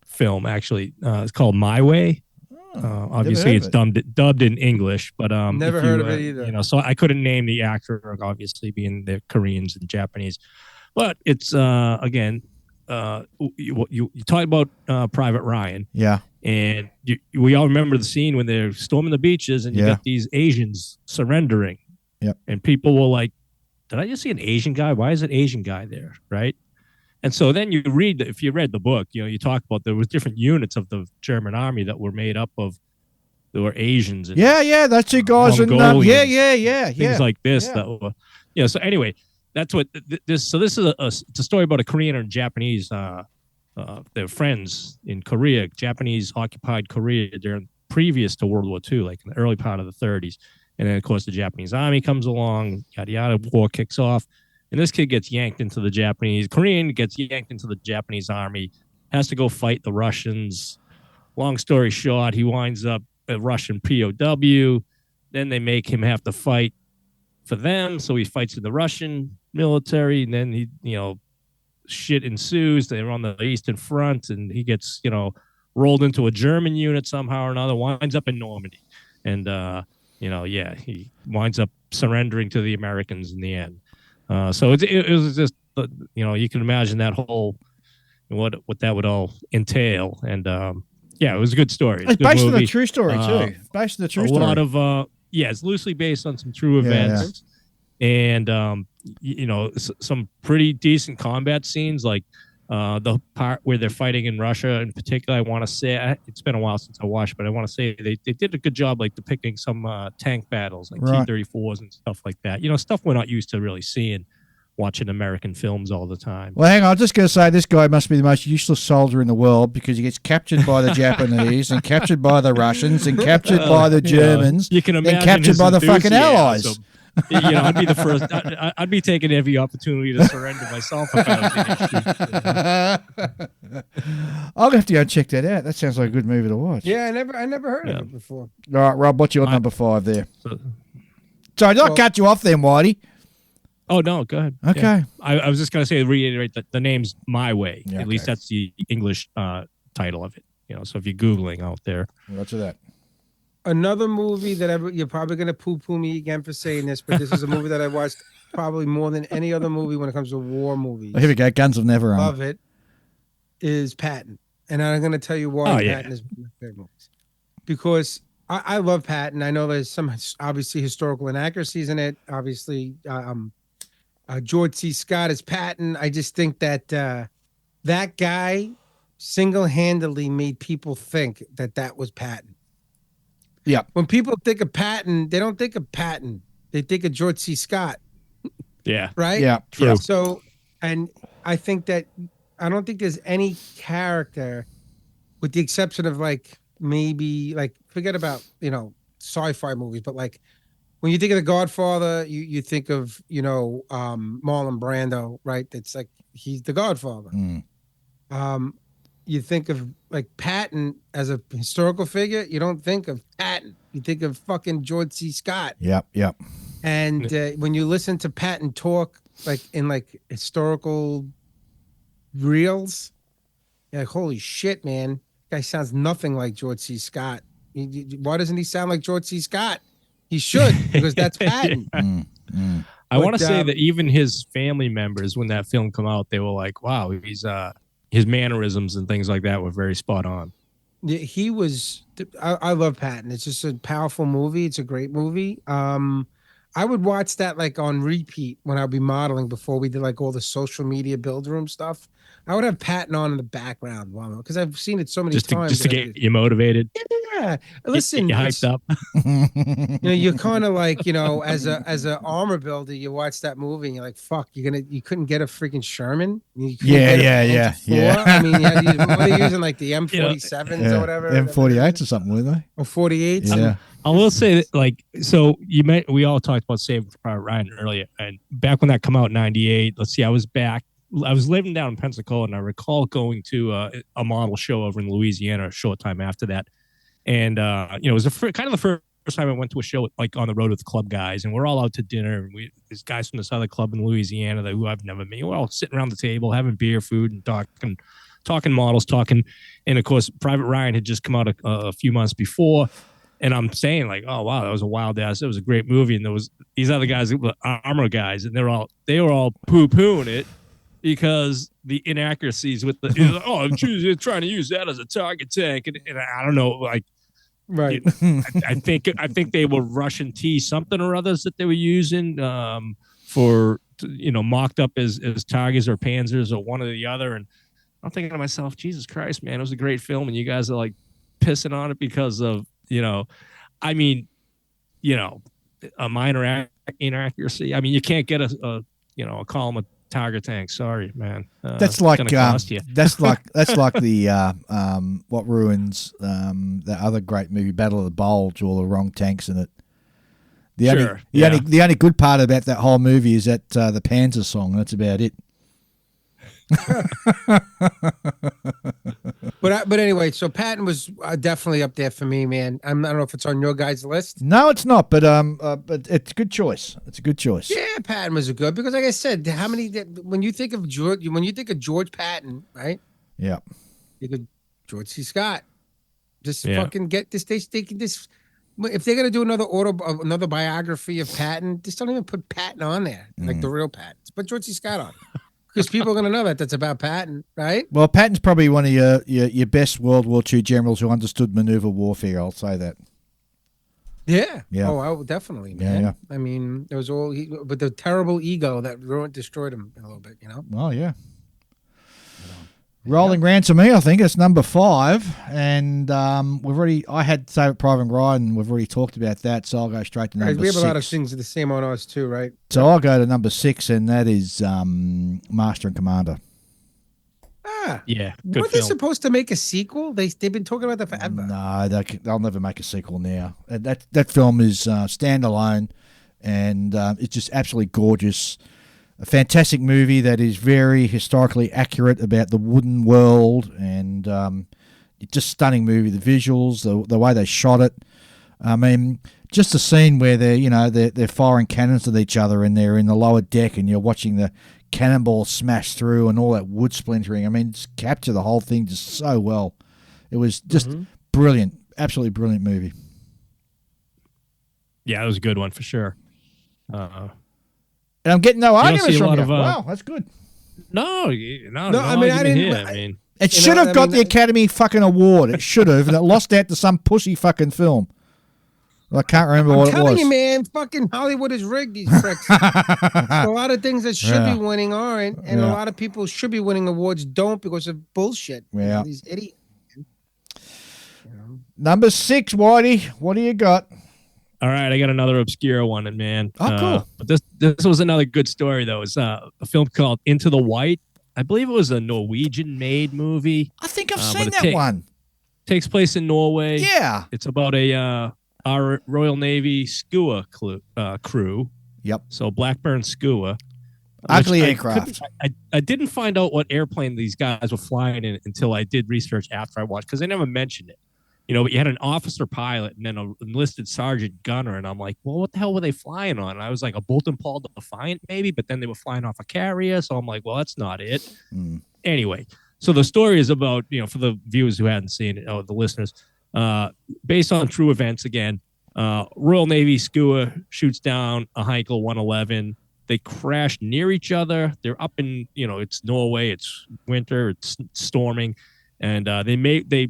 film, actually. It's called My Way. Obviously, it's dubbed in English, but never heard of it either. You know, so I couldn't name the actor, obviously, being the Koreans and Japanese. But it's again, you talk about Private Ryan, and we all remember the scene when they're storming the beaches, and you got these Asians surrendering, and people were like, "Did I just see an Asian guy? Why is an Asian guy there?" Right? And so then you read, if you read the book, you know, you talk about there was different units of the German army that were made up of, there were Asians. And, that's two guys. Things like this. That were, so anyway, that's what this. So this is it's a story about a Korean and Japanese. They're friends in Korea. Japanese occupied Korea during previous to World War II, like in the early part of the 30s. And then of course the Japanese army comes along. Yada yada. War kicks off. And this kid gets yanked into the Korean gets yanked into the Japanese army, has to go fight the Russians. Long story short, he winds up a Russian POW. Then they make him have to fight for them. So he fights in the Russian military. And then shit ensues. They're on the Eastern Front and he gets, rolled into a German unit somehow or another, winds up in Normandy. And, he winds up surrendering to the Americans in the end. So it was just, you can imagine that whole, what that would all entail. And, it was a good story. It's based on a true story, too. Based on a true story. A lot of, it's loosely based on some true events. And, some pretty decent combat scenes, like the part where they're fighting in Russia in particular. I want to say it's been a while since I watched, but I want to say they did a good job, like depicting some tank battles, like T-34s and stuff like that. Stuff we're not used to really seeing watching American films all the time. Well, hang on. I'm just going to say this guy must be the most useless soldier in the world because he gets captured by the Japanese and captured by the Russians and captured by the Germans you can imagine and captured by the fucking Allies. I'd be the first. I'd be taking every opportunity to surrender myself if I was in history. I'll have to go check that out. That sounds like a good movie to watch. Yeah, I never heard of it before. All right, Rob, what's your number 5 there? Sorry, did I cut you off then, Whitey? Oh no, go ahead. Okay. Yeah. I was just gonna say, reiterate that the name's My Way. Yeah, At least that's the English title of it. So if you're Googling out there, what's that? Another movie that you're probably going to poo-poo me again for saying this, but this is a movie that I watched probably more than any other movie when it comes to war movies. Oh, here we go. Guns of Never Owned. Love it. Is Patton. And I'm going to tell you why Patton is one of my favorite movies. Because I love Patton. I know there's some obviously historical inaccuracies in it. Obviously, George C. Scott is Patton. I just think that that guy single-handedly made people think that was Patton. Yeah. When people think of Patton, they don't think of Patton. They think of George C. Scott. Yeah. Right? Yeah, true. Yeah. So, and I think that I don't think there's any character, with the exception of maybe forget about, sci-fi movies, but when you think of The Godfather, you think of, Marlon Brando, right? It's like he's the Godfather. You think of Patton as a historical figure, you don't think of Patton. You think of fucking George C. Scott. Yep. And when you listen to Patton talk in historical reels, you're like, holy shit, man. Guy sounds nothing like George C. Scott. Why doesn't he sound like George C. Scott? He should, because that's Patton. I want to say that even his family members, when that film came out, they were like, wow, he's his mannerisms and things like that were very spot on. Yeah, he was. I love Patton. It's just a powerful movie. It's a great movie. I would watch that on repeat when I'd be modeling before we did all the social media build room stuff. I would have Patton on in the background because I've seen it so many times. Just to get you motivated. Yeah, listen, get hyped up. You're kind of as a armor builder, you watch that movie and you're like, fuck, you couldn't get a freaking Sherman. Yeah. I mean, what are you using the M47s or whatever? M48s or something, weren't they? Or 48s. Yeah. I will say that, we all talked about Saving Private Ryan earlier, and back when that came out in '98. Let's see, I was living down in Pensacola, and I recall going to a model show over in Louisiana a short time after that. And, it was kind of the first time I went to a show on the road with the club guys, and we're all out to dinner. And these guys from this other club in Louisiana who I've never met. We're all sitting around the table having beer, food, and talking models, and of course, Private Ryan had just come out a few months before. And I'm saying oh wow, that was a wild ass. It was a great movie, and there was these other guys, armor guys, and they were all poo-pooing it because the inaccuracies with you're trying to use that as a target tank, and I don't know, right. I think they were Russian T something or others that they were using for mocked up as Tigers or Panzers or one or the other, and I'm thinking to myself, Jesus Christ, man, it was a great film, and you guys are pissing on it because of a minor inaccuracy. I mean, you can't get a column of Tiger tank. Sorry, man. That's like that's like the what ruins the other great movie, Battle of the Bulge, all the wrong tanks in it. The only good part about that whole movie is that the Panzer song. That's about it. But anyway, so Patton was definitely up there for me, man. I don't know if it's on your guys' list. No, it's not. But it's a good choice. It's a good choice. Yeah, Patton was a good because, like I said, when you think of George Patton, right? Yeah. You could George C. Scott. Just fucking get this. They can just. If they're gonna do another biography of Patton, just don't even put Patton on there, like the real Patton. Put George C. Scott on. Because people are going to know that's about Patton, right? Well, Patton's probably one of your best World War II generals who understood maneuver warfare. I'll say that. Yeah. Yeah. Oh, definitely, Yeah, man. yeah. I mean, it was all but the terrible ego that destroyed him a little bit, you know? Oh, yeah. you Rolling go. round to me, I think it's number 5, and I had Saving Private Ryan. We've already talked about that, so I'll go straight to number We have 6. a lot of things the same on us too, right? So I'll go to number 6, and that is Master and Commander. Yeah, good Weren't they film. supposed to make a sequel? They've been talking about that forever. No, they'll never make a sequel now. That film is standalone, and it's just absolutely gorgeous. A fantastic movie that is very historically accurate about the wooden world, and just stunning movie. The visuals, the way they shot it. I mean, just a scene where they're firing cannons at each other, and they're in the lower deck, and you're watching the cannonball smash through and all that wood splintering. I mean, just capture the whole thing just so well. It was just brilliant, absolutely brilliant movie. Yeah, it was a good one for sure. And I'm getting no arguments from you. Of, wow, that's good. No, I mean, I didn't. I mean, It should have got the Academy fucking award. It should have, and it lost out to some pussy fucking film. I can't remember what it was. I'm telling you, man, fucking Hollywood is rigged, these pricks. A lot of things that should be winning aren't, and a lot of people should be winning awards don't because of bullshit. Yeah. These idiots. Number 6, Whitey. What do you got? all right, I got another obscure one, and man, Oh, cool. But this was another good story though. It's a film called Into the White. I believe it was a Norwegian-made movie. I think I've but seen it that one. Takes place in Norway. Yeah. It's about our Royal Navy skua crew. Yep. So Blackburn skua. Ugly aircraft. I didn't find out what airplane these guys were flying in until I did research after I watched, because they never mentioned it. You know, but you had an officer pilot and then an enlisted sergeant gunner, and I'm like, well, what the hell were they flying on? And I was like, a Bolton Paul Defiant maybe, but then they were flying off a carrier, so I'm like, well, that's not it. Anyway, so the story is about, for the viewers who hadn't seen it, the listeners, based on true events again. Royal Navy skua shoots down a Heinkel 111. They crash near each other. They're up in, it's Norway, it's winter, it's storming. And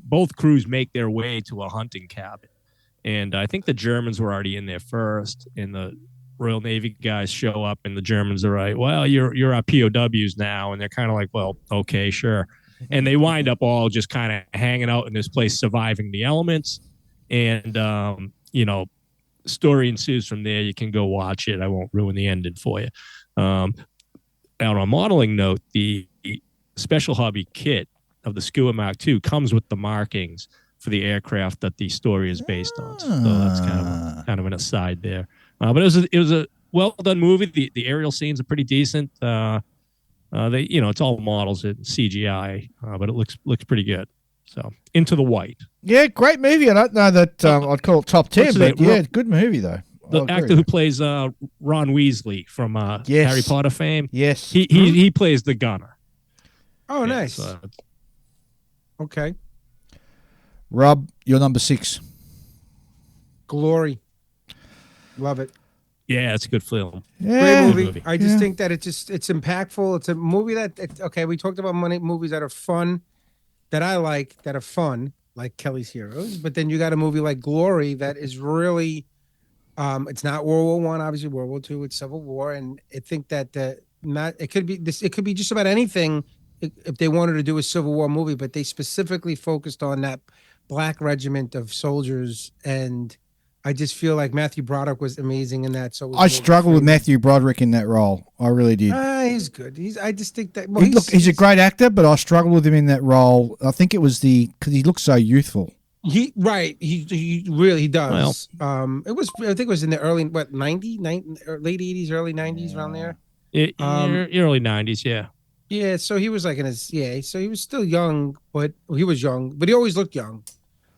both crews make their way to a hunting cabin. And I think the Germans were already in there first, and the Royal Navy guys show up, and the Germans are like, well, you're our POWs now. And they're kind of like, well, okay, sure. And they wind up all just kind of hanging out in this place, surviving the elements. And, story ensues from there. You can go watch it. I won't ruin the ending for you. On a modeling note, the special hobby kit of the Skua Mark II comes with the markings for the aircraft that the story is based on. So that's kind of an aside there. But it was a well done movie. The aerial scenes are pretty decent. It's all models and CGI, but it looks pretty good. So Into the White. Yeah, great movie. I don't know that I'd call it top 10, but yeah, good movie though. The actor who plays Ron Weasley from Harry Potter fame. Yes, he plays the gunner. Oh, nice. Okay. Rob, you're number 6. Glory. Love it. Yeah, it's a good film. Yeah. Great movie. I just think that it's impactful. It's a movie we talked about movies that are fun, that I like, that are fun, like Kelly's Heroes. But then you got a movie like Glory that is really, it's not World War I, obviously World War II, it's Civil War. And I think that it could be just about anything if they wanted to do a Civil War movie, but they specifically focused on that black regiment of soldiers. And I just feel like Matthew Broderick was amazing in that. So I struggled with Matthew Broderick in that role. I really did. He's good. I just think that he's a great actor, but I struggled with him in that role. I think it was because he looks so youthful. He really does. Well, I think it was in the early late 80s, early 90s, around there. Early 90s, yeah. Yeah, so he was like so he was still young, but he was young, but he always looked young.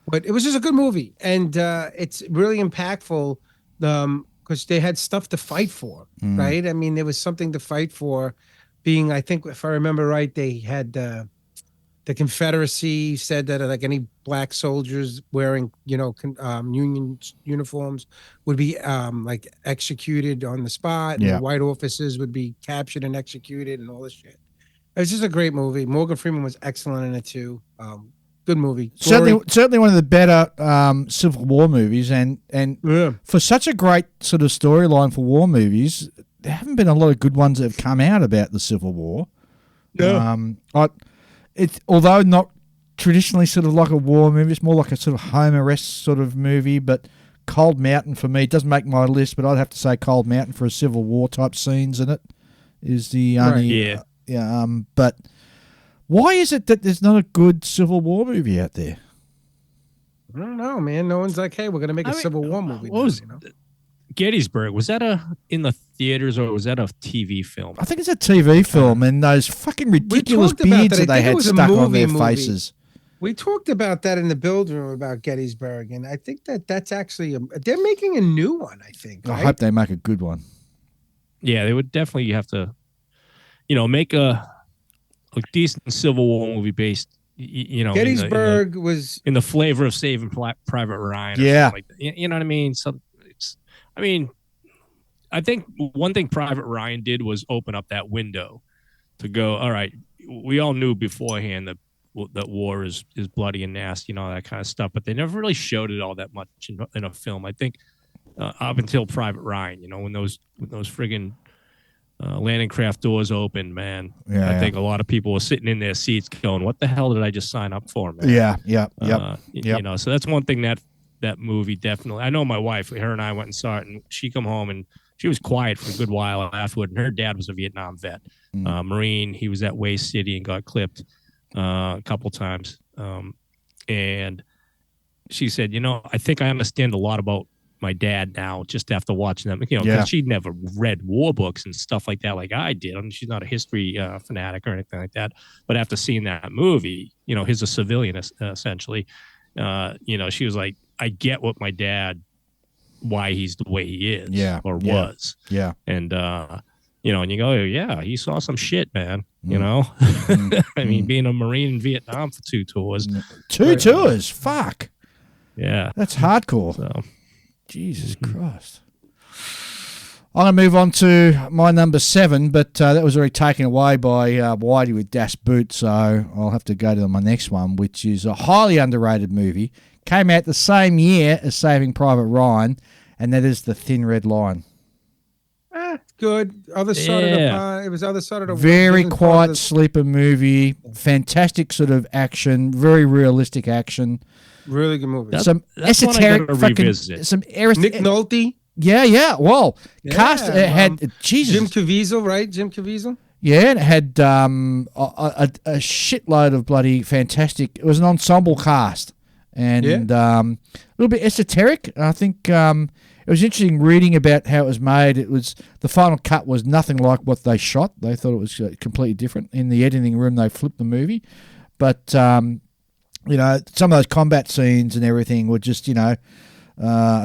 But it was just a good movie, and it's really impactful because they had stuff to fight for, right? I mean, there was something to fight for. I think, if I remember right, they had the Confederacy said that like any black soldiers wearing, Union uniforms would be like executed on the spot, and the white officers would be captured and executed, and all this shit. It was just a great movie. Morgan Freeman was excellent in it too. Good movie. Certainly one of the better Civil War movies, and for such a great sort of storyline for war movies, there haven't been a lot of good ones that have come out about the Civil War. No. It's although not traditionally sort of like a war movie, it's more like a sort of Homer-esque sort of movie. But Cold Mountain for me doesn't make my list, but I'd have to say Cold Mountain for a Civil War type scenes in it is the only. But why is it that there's not a good Civil War movie out there? I don't know, man. No one's like, hey, we're gonna make a Civil War movie. What was Gettysburg? Was that in the theaters or was that a TV film? I think it's a TV film, and those fucking ridiculous beards that they had stuck on their faces. We talked about that in the build room about Gettysburg, and I think that's actually they're making a new one. I think. I hope they make a good one. Yeah, they would definitely have to, make a decent Civil War movie based. Gettysburg was in the flavor of Saving Private Ryan. Like that. You know what I mean? So I think one thing Private Ryan did was open up that window to go, all right, we all knew beforehand that war is bloody and nasty and all that kind of stuff, but they never really showed it all that much in a film. I think up until Private Ryan, when those friggin' landing craft doors opened, man. I think a lot of people were sitting in their seats going, what the hell did I just sign up for, man? Yeah. So that's one thing that movie definitely. I know my wife, her and I went and saw it, and she come home and she was quiet for a good while afterward. And her dad was a Vietnam vet, Marine. He was at Way City and got clipped a couple times. And she said, I think I understand a lot about my dad now just after watching them, because she'd never read war books and stuff like that like I did. I mean, she's not a history fanatic or anything like that. But after seeing that movie, he's a civilian essentially. She was like, I get what my dad, why he's the way he is was. Yeah. And, and you go, yeah, he saw some shit, man. I mean, being a Marine in Vietnam for 2 tours. 2 tours? Fuck. Yeah. That's hardcore. So. Jesus Christ. I'm going to move on to my number 7, but that was already taken away by Whitey with Das Boot, so I'll have to go to my next one, which is a highly underrated movie. Came out the same year as Saving Private Ryan, and that is The Thin Red Line. Good. Other side of the it was other side of the very quiet sleeper movie. Fantastic sort of action. Very realistic action. Really good movie. Some esoteric fucking Nick Nolte. Yeah. Well, cast had Jesus. Jim Caviezel, right? Jim Caviezel. Yeah, and it had a shitload of bloody fantastic. It was an ensemble cast, and a little bit esoteric. I think it was interesting reading about how it was made. It was the final cut was nothing like what they shot. They thought it was completely different. In the editing room, they flipped the movie, but some of those combat scenes and everything were just about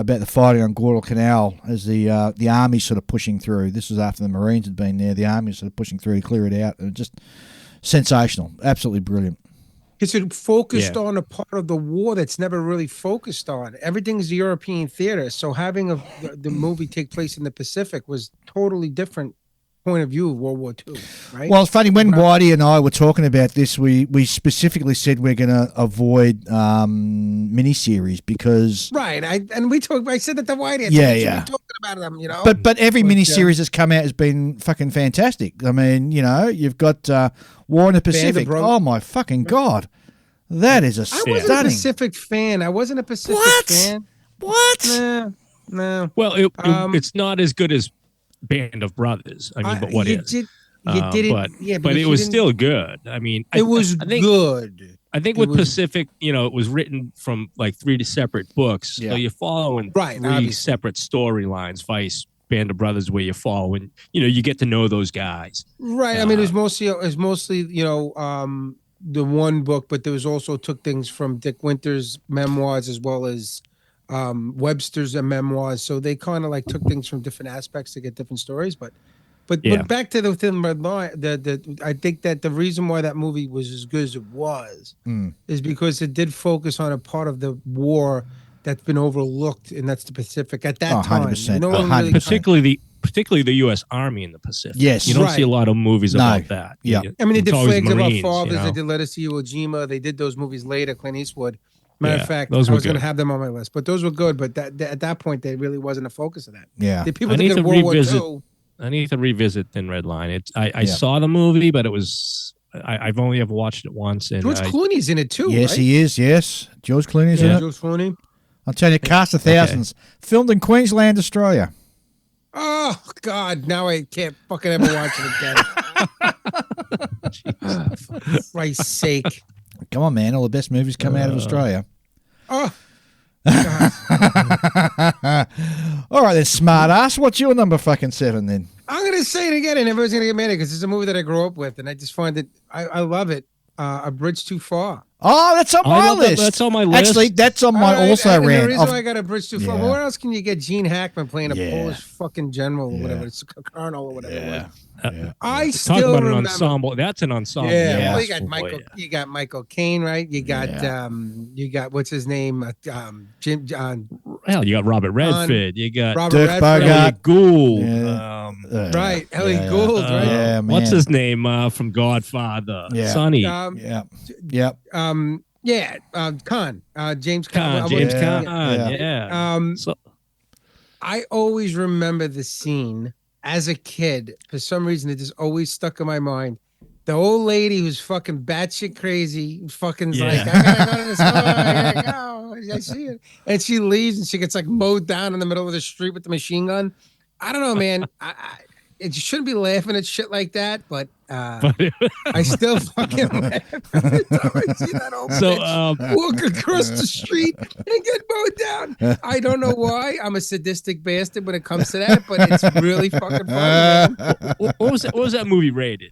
the fighting on Guadalcanal as the army sort of pushing through. This was after the Marines had been there. The army was sort of pushing through to clear it out. And just sensational, absolutely brilliant. Because it focused on a part of the war that's never really focused on. Everything's the European theater, so having the movie take place in the Pacific was totally different point of view of World War II, right? Well, it's funny, when Whitey and I were talking about this, we specifically said we're going to avoid miniseries because... Right, I said that to Whitey. Yeah. Talking about them, But every miniseries that's come out has been fucking fantastic. I mean, you've got War in the Pacific. Oh, my fucking God. That is I wasn't a Pacific fan. fan. What? No. Well, it's not as good as Band of Brothers. I mean, but what is? But it was still good. I mean, it was good. I think with Pacific, it was written from like 3 separate books. So you're following 3 separate storylines. Vice, Band of Brothers, where you're following, you get to know those guys. Right. I mean, it was mostly, the one book, but there was also took things from Dick Winter's memoirs as well as Webster's memoirs. So they kind of like took things from different aspects to get different stories. But back to the Thin Red Line, I think that the reason why that movie was as good as it was is because it did focus on a part of the war that's been overlooked, and that's the Pacific at that time. 100%. No one really particularly the U.S. Army in the Pacific. Yes. You don't Right. see a lot of movies No. about that. Yeah. I mean, they It's did always Flags of Our Marines, Fathers. you know? They did Let Us See Iwo Jima. They did those movies later. Clint Eastwood. Matter Yeah, of fact, those I were was going to good. have them on my list, but those were good. But at that point, they really wasn't a focus of that. Yeah. The people I that need did to World War revisit- II. I need to revisit Thin Red Line. I Yeah. saw the movie, but it was I've only ever watched it once. And George Clooney's in it too, Yes, right? he is. Yes. George Clooney's in Yeah, it. George Clooney. I'll tell you, cast of thousands. Filmed in Queensland, Australia. Oh God! Now I can't fucking ever watch it again. For Christ's sake! Come on, man. All the best movies come out of Australia. Oh, All right, then, smart ass. What's your number fucking 7 then? I'm gonna say it again, and everyone's gonna get mad because it's a movie that I grew up with, and I just find it. I love it. A Bridge Too Far. Oh, that's on I my love that. list. That's on my list. Actually, that's on my All right, also and ran. The reason why I got A Bridge Too Far. Yeah. Well, where else can you get Gene Hackman playing a Yeah. Polish fucking general or Yeah. whatever? It's a colonel or whatever. It was. Yeah. I Talk still about an remember. ensemble. That's an ensemble. Yeah, Yeah. well, you got Oh, Michael. boy, yeah. You got Michael Caine, right? You got Yeah. you got what's his name? Jim Hell, you got Robert Redford. You got Robert Dirk Redford. Bogart. Elliot Gould. Yeah. Right, Ellie Yeah. Gould, right? Yeah, man. What's his name from Godfather? Yeah. Sonny. Yeah. Yep. Khan, James Khan, Caan. James Yeah. Caan. Yeah. So, I always remember the scene as a kid. For some reason, it just always stuck in my mind. The old lady who's fucking batshit crazy, fucking Yeah. like, I gotta go to the store, I gotta go. I see it. And she leaves and she gets like mowed down in the middle of the street with the machine gun. I don't know, man. You shouldn't be laughing at shit like that, but I still fucking laugh every time I see that old bitch walk across the street and get mowed down. I don't know why. I'm a sadistic bastard when it comes to that, but it's really fucking funny, man. what was that movie rated?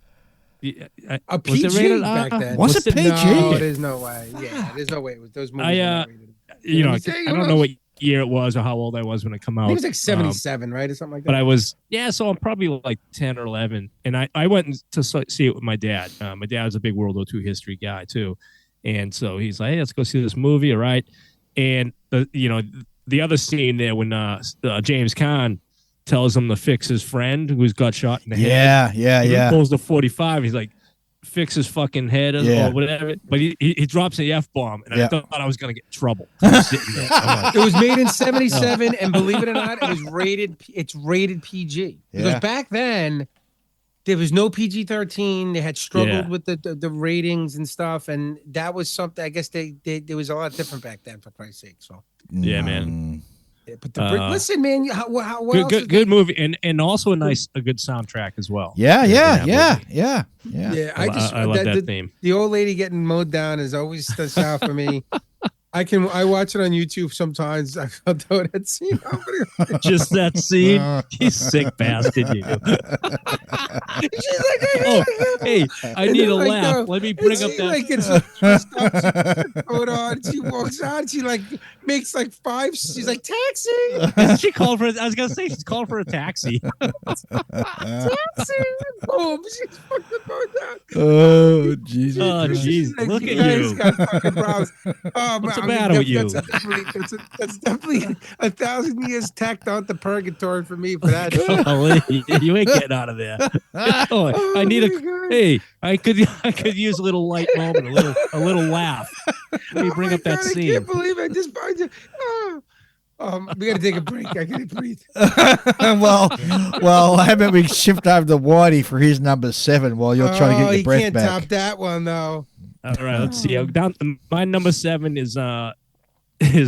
A Was PG it rated back R? then. Was it PG? No, there's no way. Yeah, there's no way. It was those movies. were not rated. You know, I Say don't what know else? what year it was or how old I was when it came I out. think it was like 77, right? Or something like that. But I was, so I'm probably like 10 or 11. And I went to see it with my dad. My dad was a big World War II history guy too. And so he's like, hey, let's go see this movie. All right. And the other scene there when James Caan tells him to fix his friend who's got shot in the head. Yeah. He pulls the 45. He's like, fix his fucking head or whatever. But he drops the F-bomb. And I thought I was going to get in trouble. Sitting there. I'm like, It was made in 77, and believe it or not, it was rated. It's rated PG because Yeah. back then there was no PG-13. They had struggled Yeah. with the ratings and stuff, and that was something. I guess there was a lot different back then, for Christ's sake. So yeah, man. yeah, but listen, man, what else is Good movie, and also a good soundtrack as well. Yeah. Yeah, I love that theme. The old lady getting mowed down is always sticks out for me. I watch it on YouTube sometimes. I throw that scene out. Just that scene. You sick bastard, you. She's like, Hey, I need a laugh. Let me bring up that. Hold on. She walks out. She like makes like 5. She's like, taxi. She called for. I was gonna say she's called for a taxi. Taxi. Boom. She's fucking mowed down. Oh, Jesus. Oh, jeez. Like, Look at guys you. got fucking brows. Oh, What's man, the matter with you? That's definitely 1,000 years tacked on to purgatory for me for that. Golly, you ain't getting out of there. Oh, I need my God. Hey, I could use a little light moment, a little laugh. Let me bring Oh up that my God, scene. I can't believe I just find you. We gotta take a break. I gotta breathe. well, how about we shift over to Whitey for his number 7 while you're trying to get your breath you can't back. top that one though. All right, let's see. My number 7 is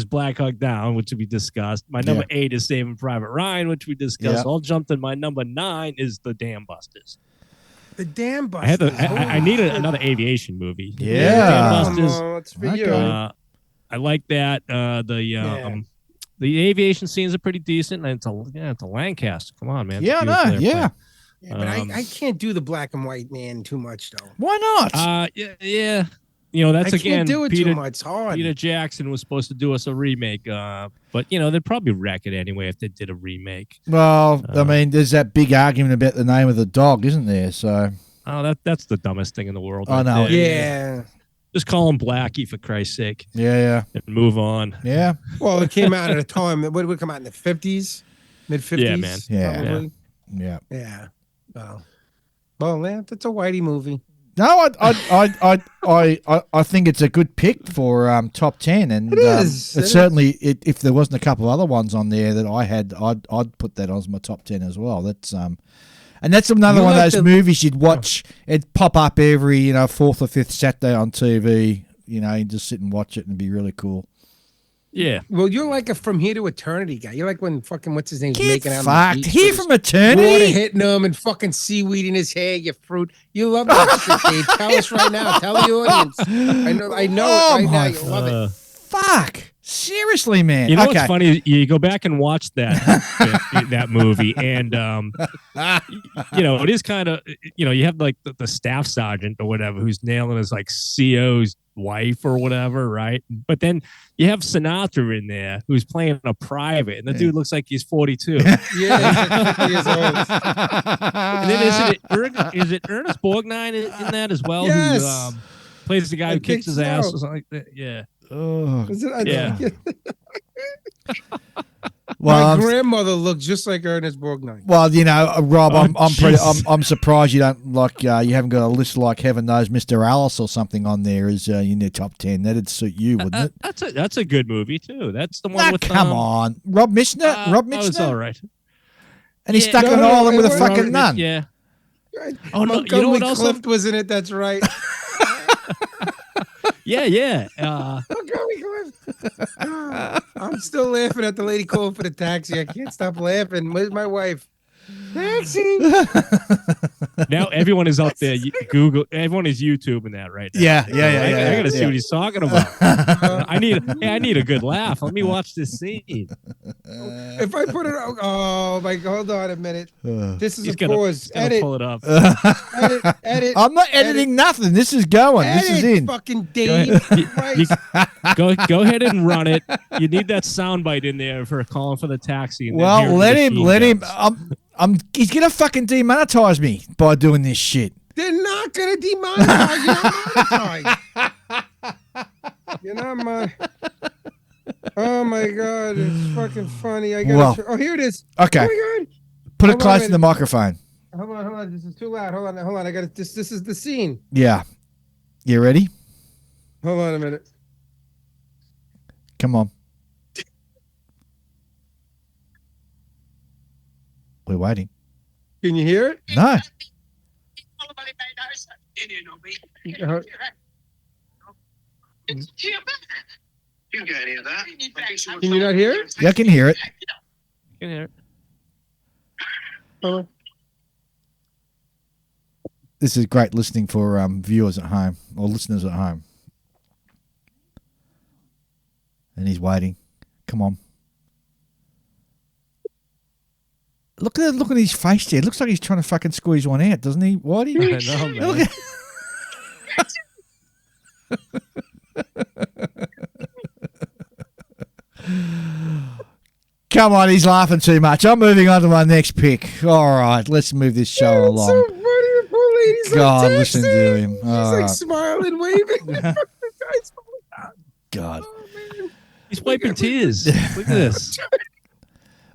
Black Hawk Down, which we discussed. My number 8 is Saving Private Ryan, which we discussed. Yeah. I'll jump to my number 9 is The Dam Busters. The Dam Busters. I need another aviation movie. Yeah. Dam Busters. It's for Okay. you. I like that. The aviation scenes are pretty decent, and it's a Lancaster. Come on, man. It's a Yeah, beautiful no, airplane. yeah. Yeah, but I can't do the black and white man too much though. Why not? Yeah. You know, that's I again. can't do it Peter, too much. It's hard. Peter Jackson was supposed to do us a remake, but they'd probably wreck it anyway if they did a remake. Well, I mean, there's that big argument about the name of the dog, isn't there? So, that's the dumbest thing in the world. I know. there. Yeah. Just call him Blackie for Christ's sake, yeah. and move on. Well, it came out at a time. What would come out in the 50s, mid 50s? Yeah, man. Yeah. Probably. Yeah. Yeah. Well, yeah, that's a Whitey movie. No, I think it's a good pick for top 10, and It is. It certainly if there wasn't a couple of other ones on there that I had, I'd put that on as my top 10 as well. That's and that's another one of those movies you'd watch. It'd pop up every fourth or fifth Saturday on TV. You just sit and watch it and be really cool. Yeah. Well, you're like a From Here to Eternity guy. You're like when fucking what's his name Get making out fucked. Here from Eternity. Water hitting him and fucking seaweed in his hair. You fruit. You love that shit, Dave. Tell us right now. Tell the audience. I know it right now. You love it. Fuck. Seriously, man. You know what's funny? You go back and watch that movie, and it is kind of you have like the staff sergeant or whatever who's nailing his like CO's wife or whatever, right? But then you have Sinatra in there who's playing a private, and the dude looks like he's 42. Yeah, he's like 50 years old. And then is it Ernest Borgnine in that as well? Yes. Who plays the guy who kicks his ass or something like that? Yeah. Oh. Yeah. Well, my grandmother looked just like Ernest Borgnine. Well, Rob, I'm surprised you don't you haven't got a list like Heaven Knows Mr. Alice or something on there as in your top 10. That'd suit you, wouldn't it? That's a good movie too. That's the one with come on, Rob Mishner. Rob Mishner. It's all right. And he's stuck in Ireland with a fucking nun. Yeah. Oh no, you know what else? Clift was in it. That's right. Yeah. I'm still laughing at the lady calling for the taxi. I can't stop laughing. Where's my wife? Taxi. Now everyone is out there. Everyone is YouTubing that right now. Yeah. I gotta see what he's talking about. I need a good laugh. Let me watch this scene. If I put it, oh my, hold on a minute. This is a pause. Edit. Pull it up. Edit. I'm not editing nothing. This is going. This is in. Fucking Dave. Go ahead and run it. You need that soundbite in there for calling for the taxi. Well, let him. He's gonna fucking demonetize me by doing this shit. They're not gonna demonetize. You're not monetized. Oh my god, it's fucking funny. Oh, here it is. Okay. Oh my god. Put it close to the microphone. Hold on. This is too loud. Hold on. I got it. This is the scene. Yeah. You ready? Hold on a minute. Come on. We're waiting. Can you hear it? No. You can't hear that. Can you not hear it? Yeah, I can hear it. Can hear it. This is great listening for viewers at home or listeners at home. And he's waiting. Come on. Look at his face there. It looks like he's trying to fucking squeeze one out, doesn't he? Whitey? I know, man. Come on, he's laughing too much. I'm moving on to my next pick. All right, let's move this show along. So funny, the poor lady's God, like listen to him. He's like smiling, waving. God. Oh, He's wiping tears. Look at this.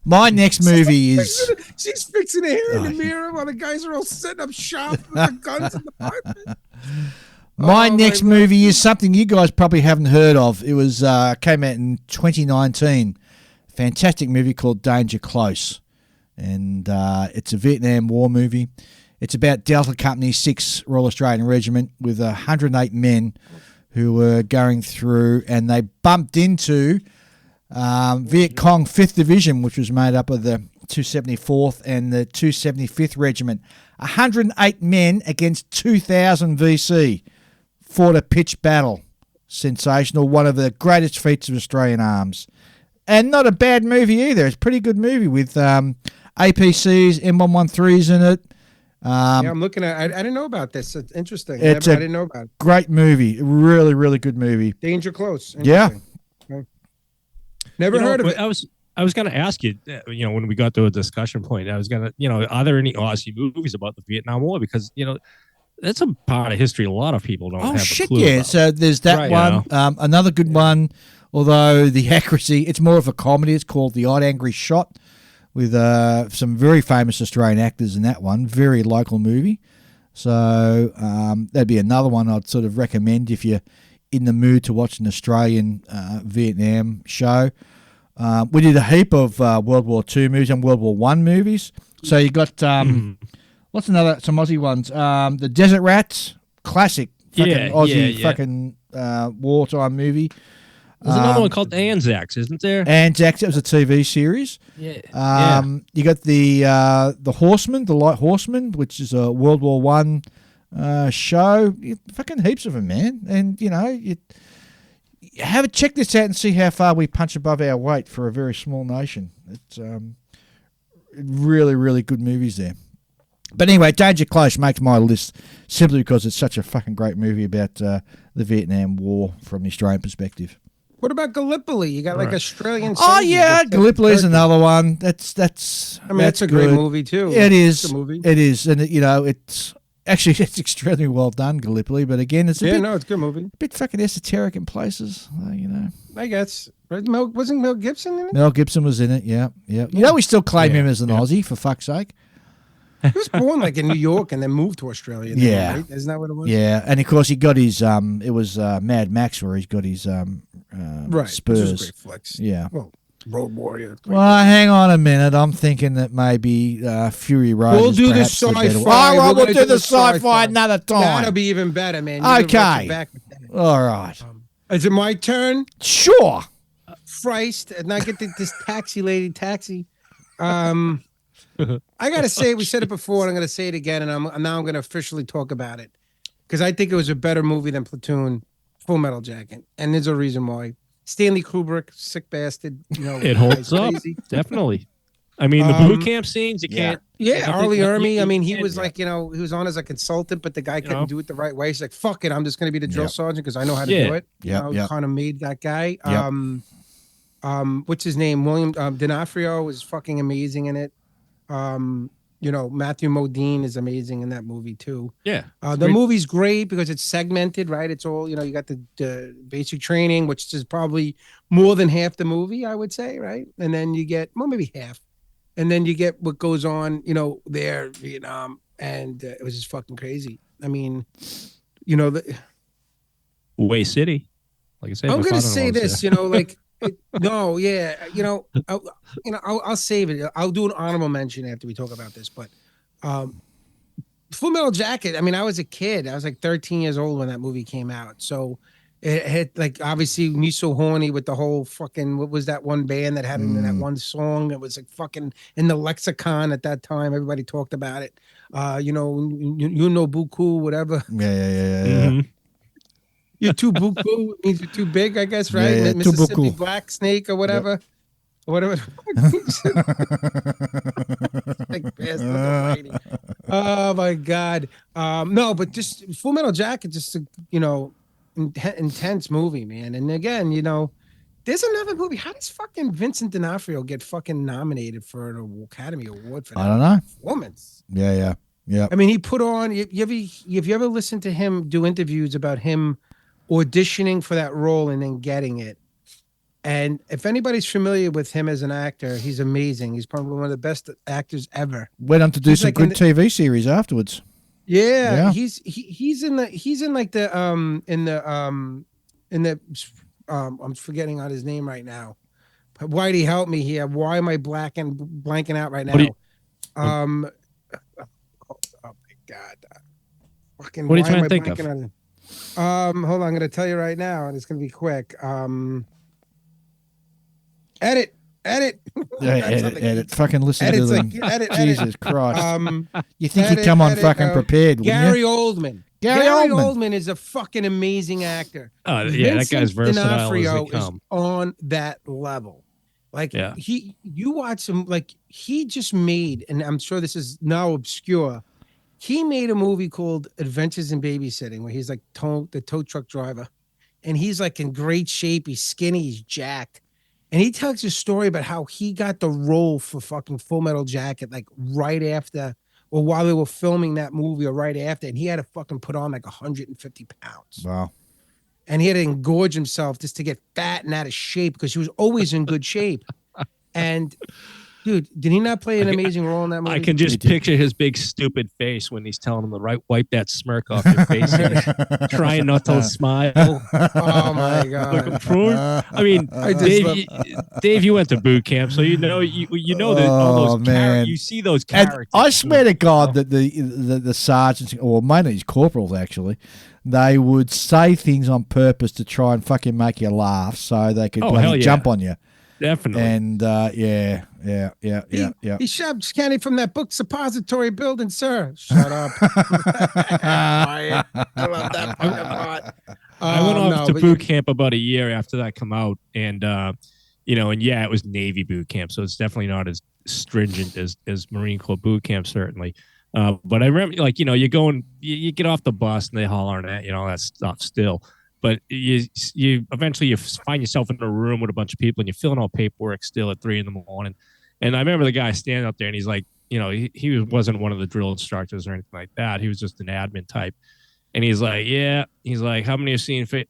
My next movie is... She's fixing her hair in the mirror while the guys are all setting up shop with their guns in the apartment. My next movie is something you guys probably haven't heard of. It was came out in 2019. Fantastic movie called Danger Close. And it's a Vietnam War movie. It's about Delta Company's 6th Royal Australian Regiment with 108 men who were going through, and they bumped into Viet Cong 5th Division, which was made up of the 274th and the 275th Regiment. 108 men against 2,000 VC. Fought a pitched battle. Sensational. One of the greatest feats of Australian arms. And not a bad movie either. It's a pretty good movie with APCs, M113s in it. Yeah, I'm looking at I didn't know about this. It's interesting. I didn't know about it. Great movie. Really, really good movie. Danger Close. Yeah. Never heard of it. I was going to ask you, when we got to a discussion point, I was going to, are there any Aussie movies about the Vietnam War? Because, that's a part of history a lot of people don't have a clue about. So there's that one. Another good one, although the accuracy, it's more of a comedy. It's called The Odd Angry Shot with some very famous Australian actors in that one. Very local movie. So that'd be another one I'd sort of recommend if you're in the mood to watch an Australian Vietnam show. We did a heap of World War II movies and World War One movies. So you got what's another? Some Aussie ones. The Desert Rats, classic fucking Aussie fucking wartime movie. There's another one called Anzacs, isn't there? Anzacs, it was a TV series. Yeah. You got the Horseman, the Light Horseman, which is a World War One show. Fucking heaps of them, man. And you have a check this out and see how far we punch above our weight for a very small nation. It's really, really good movies there. But anyway, Danger Close makes my list simply because it's such a fucking great movie about the Vietnam War from the Australian perspective. What about Gallipoli? You got like Australian. Oh yeah, Gallipoli is another one. That's. I mean, that's a great movie too. It is. It's a movie. It is, and it's actually it's extremely well done, Gallipoli. But again, it's it's a good movie. A bit fucking esoteric in places, I guess. Right? Wasn't Mel Gibson in it? Mel Gibson was in it. Yeah. We still claim him as an Aussie, for fuck's sake. He was born like in New York and then moved to Australia. Then, right? Isn't that what it was? Yeah, and of course he got his it was Mad Max where he's got his Spurs. Which is a great flex. Yeah. Well, Road Warrior. Well, hang on a minute. I'm thinking that maybe Fury Road. We'll do the sci-fi. All right, we'll do the sci-fi another time. That'll be even better, man. Okay. All right. Is it my turn? Sure. Christ, and I get this taxi. I gotta say, we said it before, and I'm gonna say it again, and I'm gonna officially talk about it because I think it was a better movie than Platoon, Full Metal Jacket, and there's a reason why. Stanley Kubrick, sick bastard. It holds up, definitely. I mean, the boot camp scenes, you can't. Yeah, Arlie Ermy. I mean, he was like, he was on as a consultant, but the guy couldn't do it the right way. He's like, fuck it, I'm just gonna be the drill sergeant because I know how to do it. Kind of made that guy. What's his name? William D'Onofrio was fucking amazing in it. Matthew Modine is amazing in that movie too. Yeah. The movie's great because it's segmented, right? It's all, you got the basic training, which is probably more than half the movie, I would say, right? And then you get, maybe half. And then you get what goes on, there, Vietnam. And it was just fucking crazy. I mean, Way City. Like I said, I'm going to say this, I'll save it. I'll do an honorable mention after we talk about this. But Full Metal Jacket, I mean, I was a kid. I was like 13 years old when that movie came out. So it had, like, obviously, Me So Horny with the whole fucking, what was that one band that had it in that one song? It was like fucking in the lexicon at that time. Everybody talked about it. Buku, whatever. Yeah. Mm-hmm. You're too buku means you're too big, I guess, right? Yeah, Mississippi Black Snake or whatever. Yep. Whatever. Like bastard. Oh my God. No, but just Full Metal Jacket, just intense movie, man. And again, there's another movie. How does fucking Vincent D'Onofrio get fucking nominated for an Academy Award for that? I don't know. Performance? Yeah. I mean, he put on. Have you ever listened to him do interviews about him auditioning for that role and then getting it? And if anybody's familiar with him as an actor, he's amazing. He's probably one of the best actors ever. Went on to do some good TV series afterwards. Yeah. He's in the I'm forgetting on his name right now. Whitey, help me here. Why am I blanking out right now? Oh my God. Fucking, what are you trying to think of? Hold on, I'm going to tell you right now, and it's going to be quick. Edit. Edit. Fucking listen to them. Jesus Christ. You think you'd come on fucking prepared, wouldn't Gary you? Oldman. Gary Oldman is a fucking amazing actor. Oh, yeah, that guy's versatile D'Onofrio as they come. is on that level. Like, you watch him, like, he just made, and I'm sure this is now obscure, he made a movie called Adventures in Babysitting, where he's like the tow truck driver, and he's like in great shape. He's skinny, he's jacked, and he tells a story about how he got the role for fucking Full Metal Jacket, like right after, or while they were filming that movie, or right after, and he had to fucking put on like 150 pounds. Wow. And he had to engorge himself just to get fat and out of shape because he was always in good shape. And Dude, did he not play an amazing role in that movie? I can just picture his big stupid face when he's telling him to wipe that smirk off your face, and trying not to smile. Oh my god! I mean, Dave, you went to boot camp, so you know that all those man. you see those And characters. I swear to God that the sergeants, or mainly his corporals actually, they would say things on purpose to try and fucking make you laugh, so they could bloody jump on you. Definitely. And yeah. He shoved Kenny from that book suppository building, sir. Shut up. I love that fucking part. I went off to boot camp about a year after that come out, and it was Navy boot camp, so it's definitely not as stringent as Marine Corps boot camp, certainly. But I remember, you get off the bus and they hollering at all that stuff still. But you eventually you find yourself in a room with a bunch of people and you're filling out paperwork still at 3 a.m. And I remember the guy standing up there and he's like, he wasn't one of the drill instructors or anything like that. He was just an admin type. And he's like, how many have seen, Full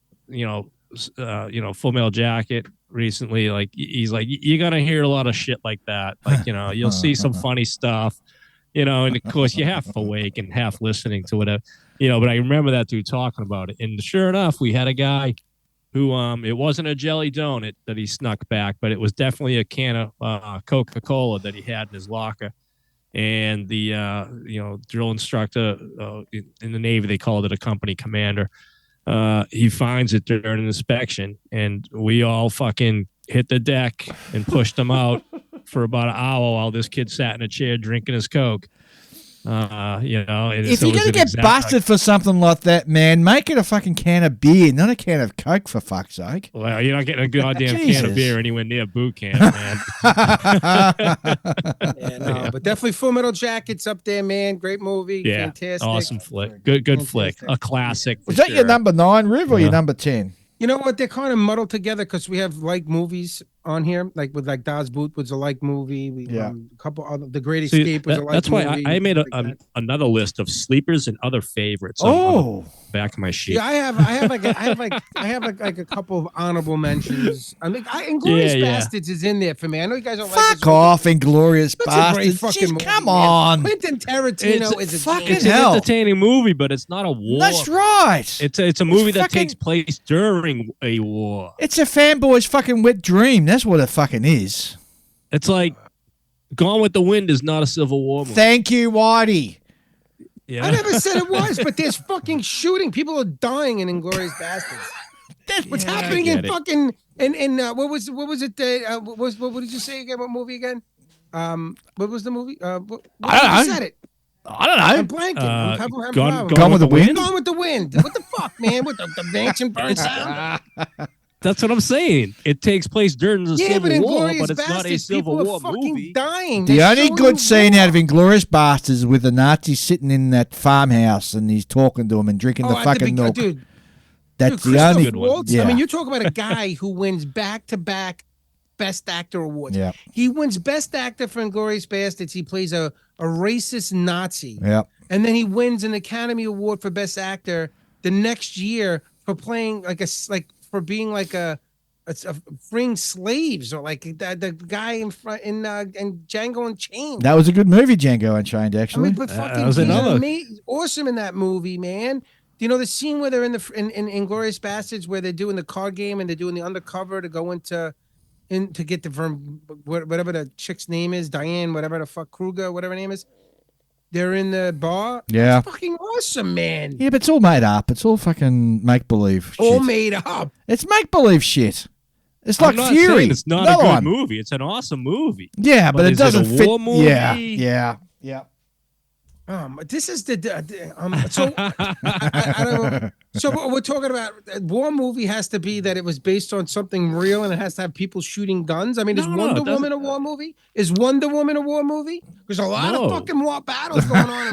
Metal Jacket recently? Like, he's like, you're going to hear a lot of shit like that. Like, you'll see some funny stuff, and of course you're half awake and half listening to whatever. But I remember that dude talking about it. And sure enough, we had a guy who, it wasn't a jelly donut that he snuck back, but it was definitely a can of Coca-Cola that he had in his locker. And the, drill instructor in the Navy, they called it a company commander. He finds it during an inspection, and we all fucking hit the deck and pushed him out for about an hour while this kid sat in a chair drinking his Coke. If you're gonna get busted for something like that, man, make it a fucking can of beer, not a can of Coke, for fuck's sake. Well, you're not getting a goddamn can of beer anywhere near boot camp, man. But definitely Full Metal Jacket's up there, man. Great movie, fantastic, awesome flick, good flick, a classic. Was that your number 9, Riv, or your number 10? You know what? They're kind of muddled together because we have like movies on here, like with Das Boot was a like movie. A couple other, The Great Escape was a like that's movie. That's why I made another list of sleepers and other favorites. Back of my sheet. Yeah, I have a couple of honorable mentions. I mean, Inglourious Bastards is in there for me. I know you guys don't like this. Fuck off, Inglourious Bastards. Fucking movie, come on. Quentin Tarantino is a fucking it's an entertaining movie, but it's not a war. That's right. It's a movie that takes place during a war. It's a fanboy's fucking wet dream. That's what it fucking is. It's like Gone with the Wind is not a Civil War movie. Thank you, Whitey. Yeah. I never said it was, but there's fucking shooting. People are dying in Inglourious Bastards. That's what's happening in fucking what was it? What did you say again? What movie again? What was the movie? I don't know. Said it. I don't know. I'm blanking. Gone with the Wind. Gone with the Wind. What the fuck, man? With the mansion burns down. That's what I'm saying. It takes place during the Civil War, but it's not a Civil War movie. Dying. The only good scene out of Inglourious Bastards is with the Nazi sitting in that farmhouse and he's talking to him and drinking the fucking milk. Dude, that's the only good one. I mean, you talk about a guy who wins back-to-back Best Actor awards. Yeah. He wins Best Actor for Inglourious Bastards. He plays a racist Nazi. Yeah. And then he wins an Academy Award for Best Actor the next year for playing for being like a freeing slaves, or like the guy in Django Unchained. That was a good movie, Django Unchained, actually. I mean, but fucking he's awesome in that movie, man. Do you know the scene where they're in Inglourious Bastards where they're doing the card game and they're doing the undercover to go to get whatever the chick's name is, Diane, whatever the fuck, Kruger, whatever her name is. They're in the bar. Yeah. It's fucking awesome, man. Yeah, but it's all made up. It's all fucking make-believe all shit. Made up. It's make-believe shit. It's like Fury. It's not a good movie. It's an awesome movie. Yeah, but it doesn't fit. War movie? Yeah. This is so I don't know. So what we're talking about, a war movie has to be that it was based on something real and it has to have people shooting guns. I mean, is Wonder Woman a war movie? Is Wonder Woman a war movie? There's a lot of fucking war battles going on.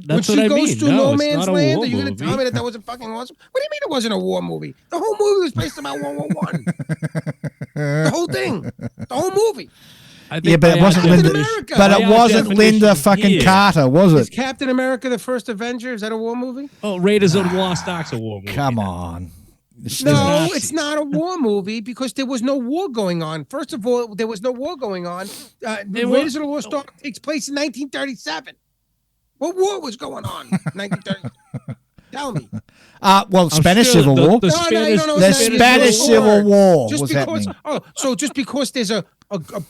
That's what I mean. When she goes to No Man's Land, are you going to tell me that wasn't fucking awesome? What do you mean it wasn't a war movie? The whole movie was based about World War One. The whole thing. The whole movie. Yeah, but it wasn't Linda. But it wasn't Linda fucking Carter, was it? Is Captain America the First Avenger? Is that a war movie? Oh, Raiders of the Lost Ark's a war movie. Come on. No, it's not a war movie because there was no war going on. First of all, there was no war going on. Raiders of the Lost Ark takes place in 1937. What war was going on? 1930. Tell me. Well, Spanish Civil War. The Spanish Civil War was happening. So just because there's a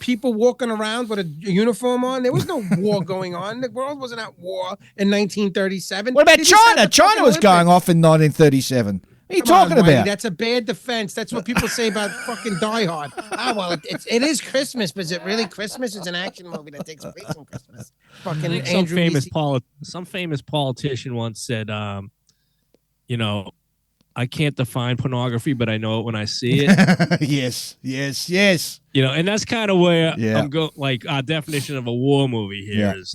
people walking around with a uniform on, there was no war going on. The world wasn't at war in 1937. What about China? China was going off in 1937. What are you talking about? That's a bad defense. That's what people say about fucking Die Hard. Well, it is Christmas, but is it really Christmas? It's an action movie that takes place on Christmas. Fucking some famous politician once said, I can't define pornography, but I know it when I see it. Yes. And that's kind of where I'm going. Like our definition of a war movie here is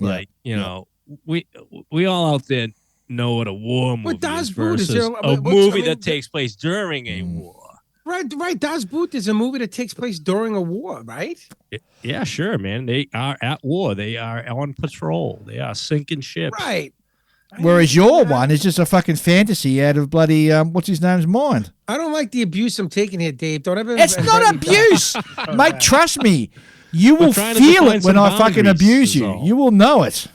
we all out there know what a war movie is versus a movie that takes place during a war. Right. Das Boot is a movie that takes place during a war, right? Yeah, sure, man. They are at war. They are on patrol. They are sinking ships. Right. Whereas your one is just a fucking fantasy out of bloody what's his name's mind. I don't like the abuse I'm taking here, Dave. Don't ever. It's not abuse, mate. Trust me, you will feel it when I fucking abuse you. You will know it.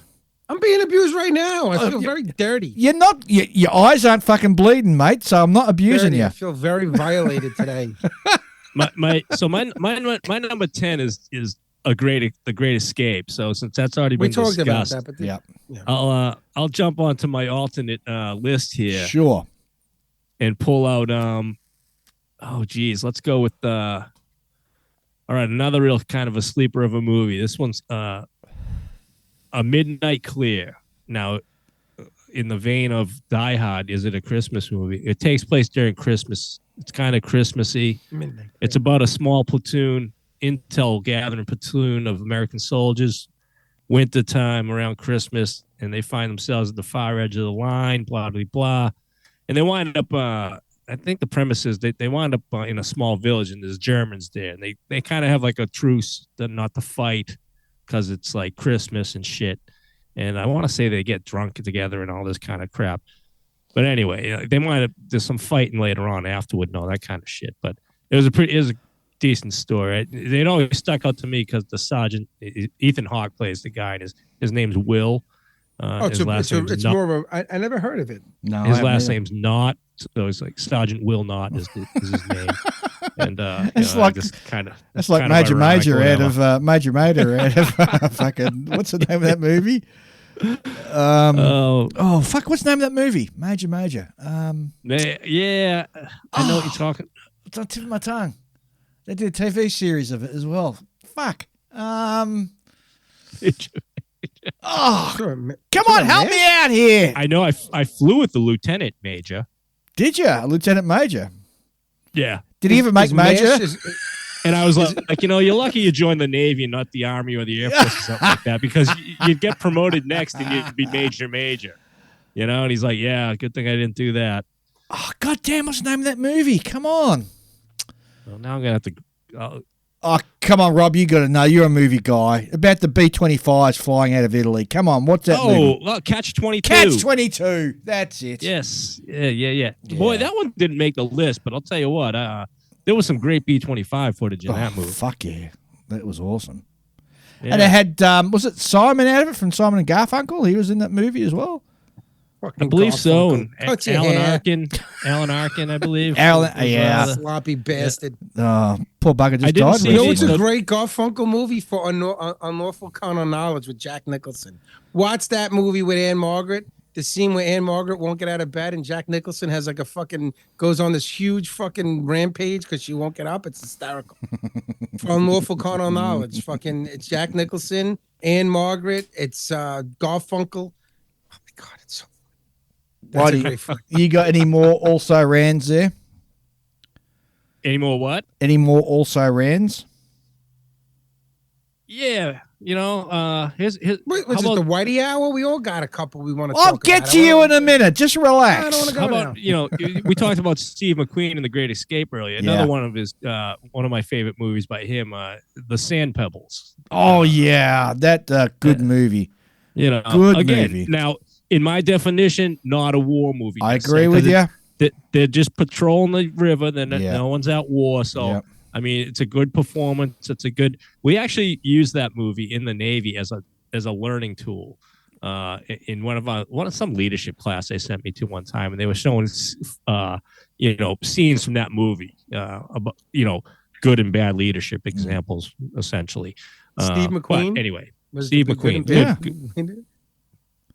I'm being abused right now. I feel very dirty. You're not. Your eyes aren't fucking bleeding, mate. So I'm not abusing you. I feel very violated today. my number 10 is the Great Escape. So since that's already been discussed, about that, but yeah. I'll jump onto my alternate list here. Sure. And pull out let's go with all right, another real kind of a sleeper of a movie. This one's A Midnight Clear. Now, in the vein of Die Hard, is it a Christmas movie? It takes place during Christmas. It's kind of Christmassy. It's about a small intel gathering platoon of American soldiers, wintertime around Christmas, and they find themselves at the far edge of the line, blah, blah, blah. And they wind up, I think the premise is they wind up in a small village, and there's Germans there. And they kind of have like a truce not to fight because it's like Christmas and shit. And I want to say they get drunk together and all this kind of crap. But anyway, they wind up, there's some fighting later on afterward and all that kind of shit. But it was a decent story. It always stuck out to me because the sergeant, Ethan Hawke plays the guy, and his name's Will. It's more of a. I never heard of it. No, his last name's Not, so it's like Sergeant Will Not is his name. And it's like that's like Major Major out of fucking what's the name of that movie? Fuck, what's the name of that movie? Major. Yeah, I know what you're talking. It's on the tip of my tongue. They did a TV series of it as well. Fuck. Come on, help me out here. I know. I flew with the lieutenant major. Did you, Lieutenant Major? Yeah. Did he ever make Major? And I was like, you're lucky you joined the Navy and not the Army or the Air Force or something like that, because you'd get promoted next and you'd be Major. And he's like, yeah, good thing I didn't do that. Oh, goddamn, what's the name of that movie? Come on. Well, now I'm going to have to... Oh, come on, Rob, you got to know. You're a movie guy. About the B-25s flying out of Italy. Come on, what's that movie? Oh, Catch-22. Catch-22. That's it. Yes. Yeah. Boy, that one didn't make the list, but I'll tell you what, there was some great B-25 footage in that movie. Fuck yeah. That was awesome. Yeah. And it had, was it Simon out of it from Simon and Garfunkel? He was in that movie as well? I believe so. And Alan Arkin, I believe. Sloppy bastard. Poor bugger just died. It's a great Garfunkel movie for Unlawful Carnal Knowledge with Jack Nicholson. Watch that movie with Anne Margaret. The scene where Anne Margaret won't get out of bed and Jack Nicholson has like goes on this huge fucking rampage because she won't get up. It's hysterical. For Unlawful Carnal Knowledge. It's Jack Nicholson, Anne Margaret, it's Garfunkel. Oh my God, it's so Whitey, you got any more also rans there? Any more what? Any more also rans? Yeah, here's Wait, was it the Whitey hour? We all got a couple we want to talk about. I'll get to you in a minute. Just relax. I don't want to go How about, we talked about Steve McQueen in The Great Escape earlier. Another one of his, one of my favorite movies by him, The Sand Pebbles. Oh, yeah. That good movie. Good movie. Now, in my definition, not a war movie. I agree with you. they're just patrolling the river. Then Yeah. no one's at war. So, Yep. I mean, it's a good performance. It's a good. We actually used that movie in the Navy as a learning tool. In one of some leadership class they sent me to one time, and they were showing, scenes from that movie, about good and bad leadership examples, essentially. Steve McQueen. But anyway, Was Steve the good McQueen. and Yeah. bad?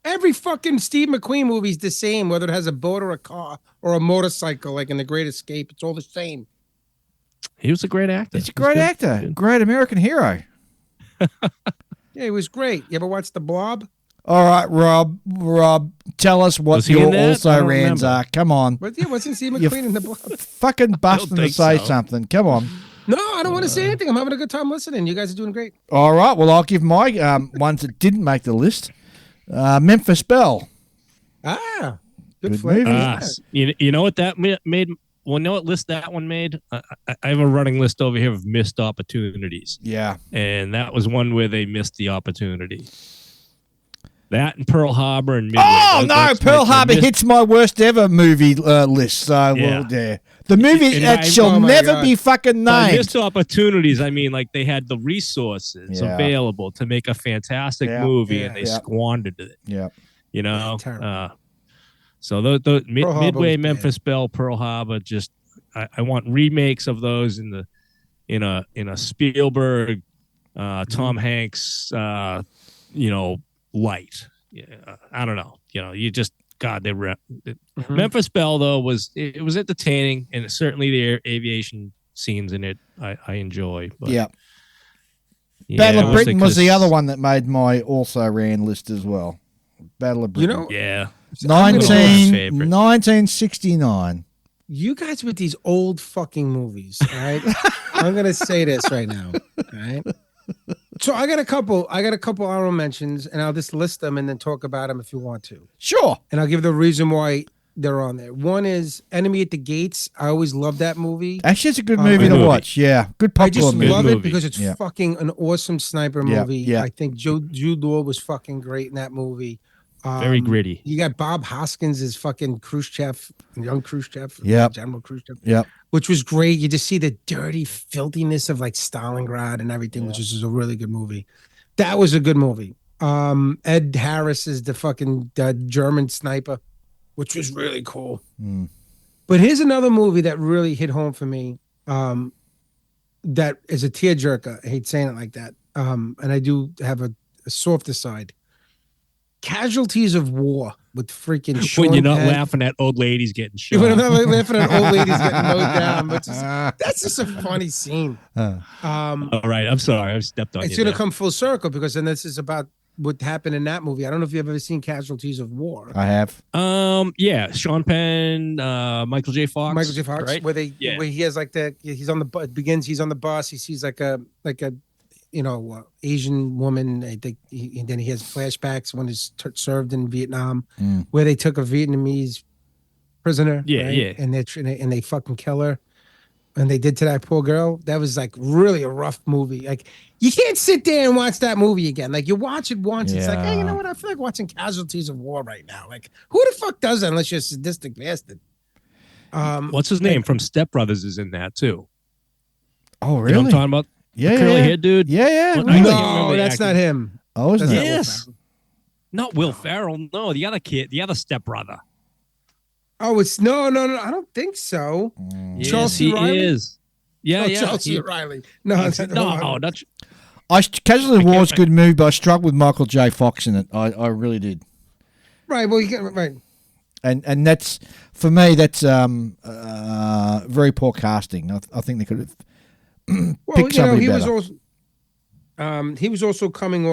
Every fucking Steve McQueen movie's the same, whether it has a boat or a car or a motorcycle, like in The Great Escape. It's all the same. He was a great actor. He's a great actor. Good. Great American hero. Yeah, he was great. You ever watch The Blob? All right, Rob, tell us what Was he in your that? I also don't rans remember. are. Come on. But yeah, wasn't Steve You McQueen in The Blob? Fucking busting to think say so. something. Come on. No, I don't want to say anything. I'm having a good time listening. You guys are doing great. All right, well, I'll give my ones that didn't make the list. Memphis Belle. Ah, Good good flavor. movie. You know what that made? Well, know what list that one made? I have a running list over here of missed opportunities, Yeah. and that was one where they missed the opportunity. That and Pearl Harbor and Midway. Oh, no, That's Pearl my Harbor missed- hits my worst ever movie list. So, Yeah. well, there. The movie And that I- shall oh my never God. be fucking By named. missed opportunities, I mean like they had the resources Yeah. available to make a fantastic Yeah. movie, Yeah. and they Yeah. squandered it. Yeah. You know, Terrible. so the Pearl Harbor Midway, was bad. Memphis Belle, Pearl Harbor. Just I want remakes of those in a Spielberg, Tom Hanks, light. Yeah, I don't know. You just God, Memphis Belle though was entertaining, and certainly the aviation scenes in it I enjoy. But Yeah. yeah, Battle of mostly Britain was the 'cause- other one that made my also ran list as well. Battle of Britain. Yeah, 1969. You guys with these old fucking movies, all right? I'm gonna say this right now, all right? So I got a couple honorable mentions, and I'll just list them and then talk about them if you want to. Sure. And I'll give the reason why they're on there. One is Enemy at the Gates. I always loved that movie. Actually, it's a good Oh, movie good to movie. watch. Yeah. Good I just popcorn movie. love movie. it because it's Yeah. fucking an awesome sniper Yeah, movie. yeah. I think Jude Law was fucking great in that movie. very gritty. You got Bob Hoskins as fucking Khrushchev, young Khrushchev, Yep. General Khrushchev, Yep. which was great. You just see the dirty filthiness of like Stalingrad and everything, which is a really good movie. That was a good movie. Ed Harris is the fucking German sniper, which was really cool. Mm. But here's another movie that really hit home for me. That is a tearjerker. I hate saying it like that. And I do have a softer side. Casualties of War with freaking Sean When you're not Penn. laughing at old ladies getting shot. When I'm not laughing at old ladies getting mowed down. But that's just a funny scene. Uh, All right, I'm sorry, I stepped on It's you. going to there. come full circle because then this is about what happened in that movie. I don't know if you've ever seen Casualties of War. I have. Yeah, Sean Penn, Michael J. Fox. Michael J. Fox, right? where Yeah. where he has like he's on the it begins. He's on the bus. He sees like a Asian woman. I think, and then he has flashbacks when he's served in Vietnam, where they took a Vietnamese prisoner. Yeah, right? yeah. and they fucking kill her, and they did to that poor girl. That was like really a rough movie. Like you can't sit there and watch that movie again. Like you watch it once, it's like, hey, you Yeah. know what? I feel like watching Casualties of War right now. Like who the fuck does that unless you're a sadistic bastard? What's his name from Step Brothers is in that too. Oh, You know really? what I'm talking about? Yeah, Curly yeah. hair dude. Yeah, yeah. Well, really? I can't No, remember the that's actor. not him. Oh, isn't That's it? not Will Yes. Ferrell. Not Will Ferrell. No, the other kid, the other step brother. Oh, it's no. I don't think so. Yes, Charles C. he Riley? is. Yeah, Oh, yeah. Charles C. Riley. No, No, not. Casualty can't War's a make- good movie, but I struggled with Michael J. Fox in it. I really did. right. Well, you get right. And that's, for me, that's very poor casting. I think they could have Well, picked you know, somebody he better. was also, he was also coming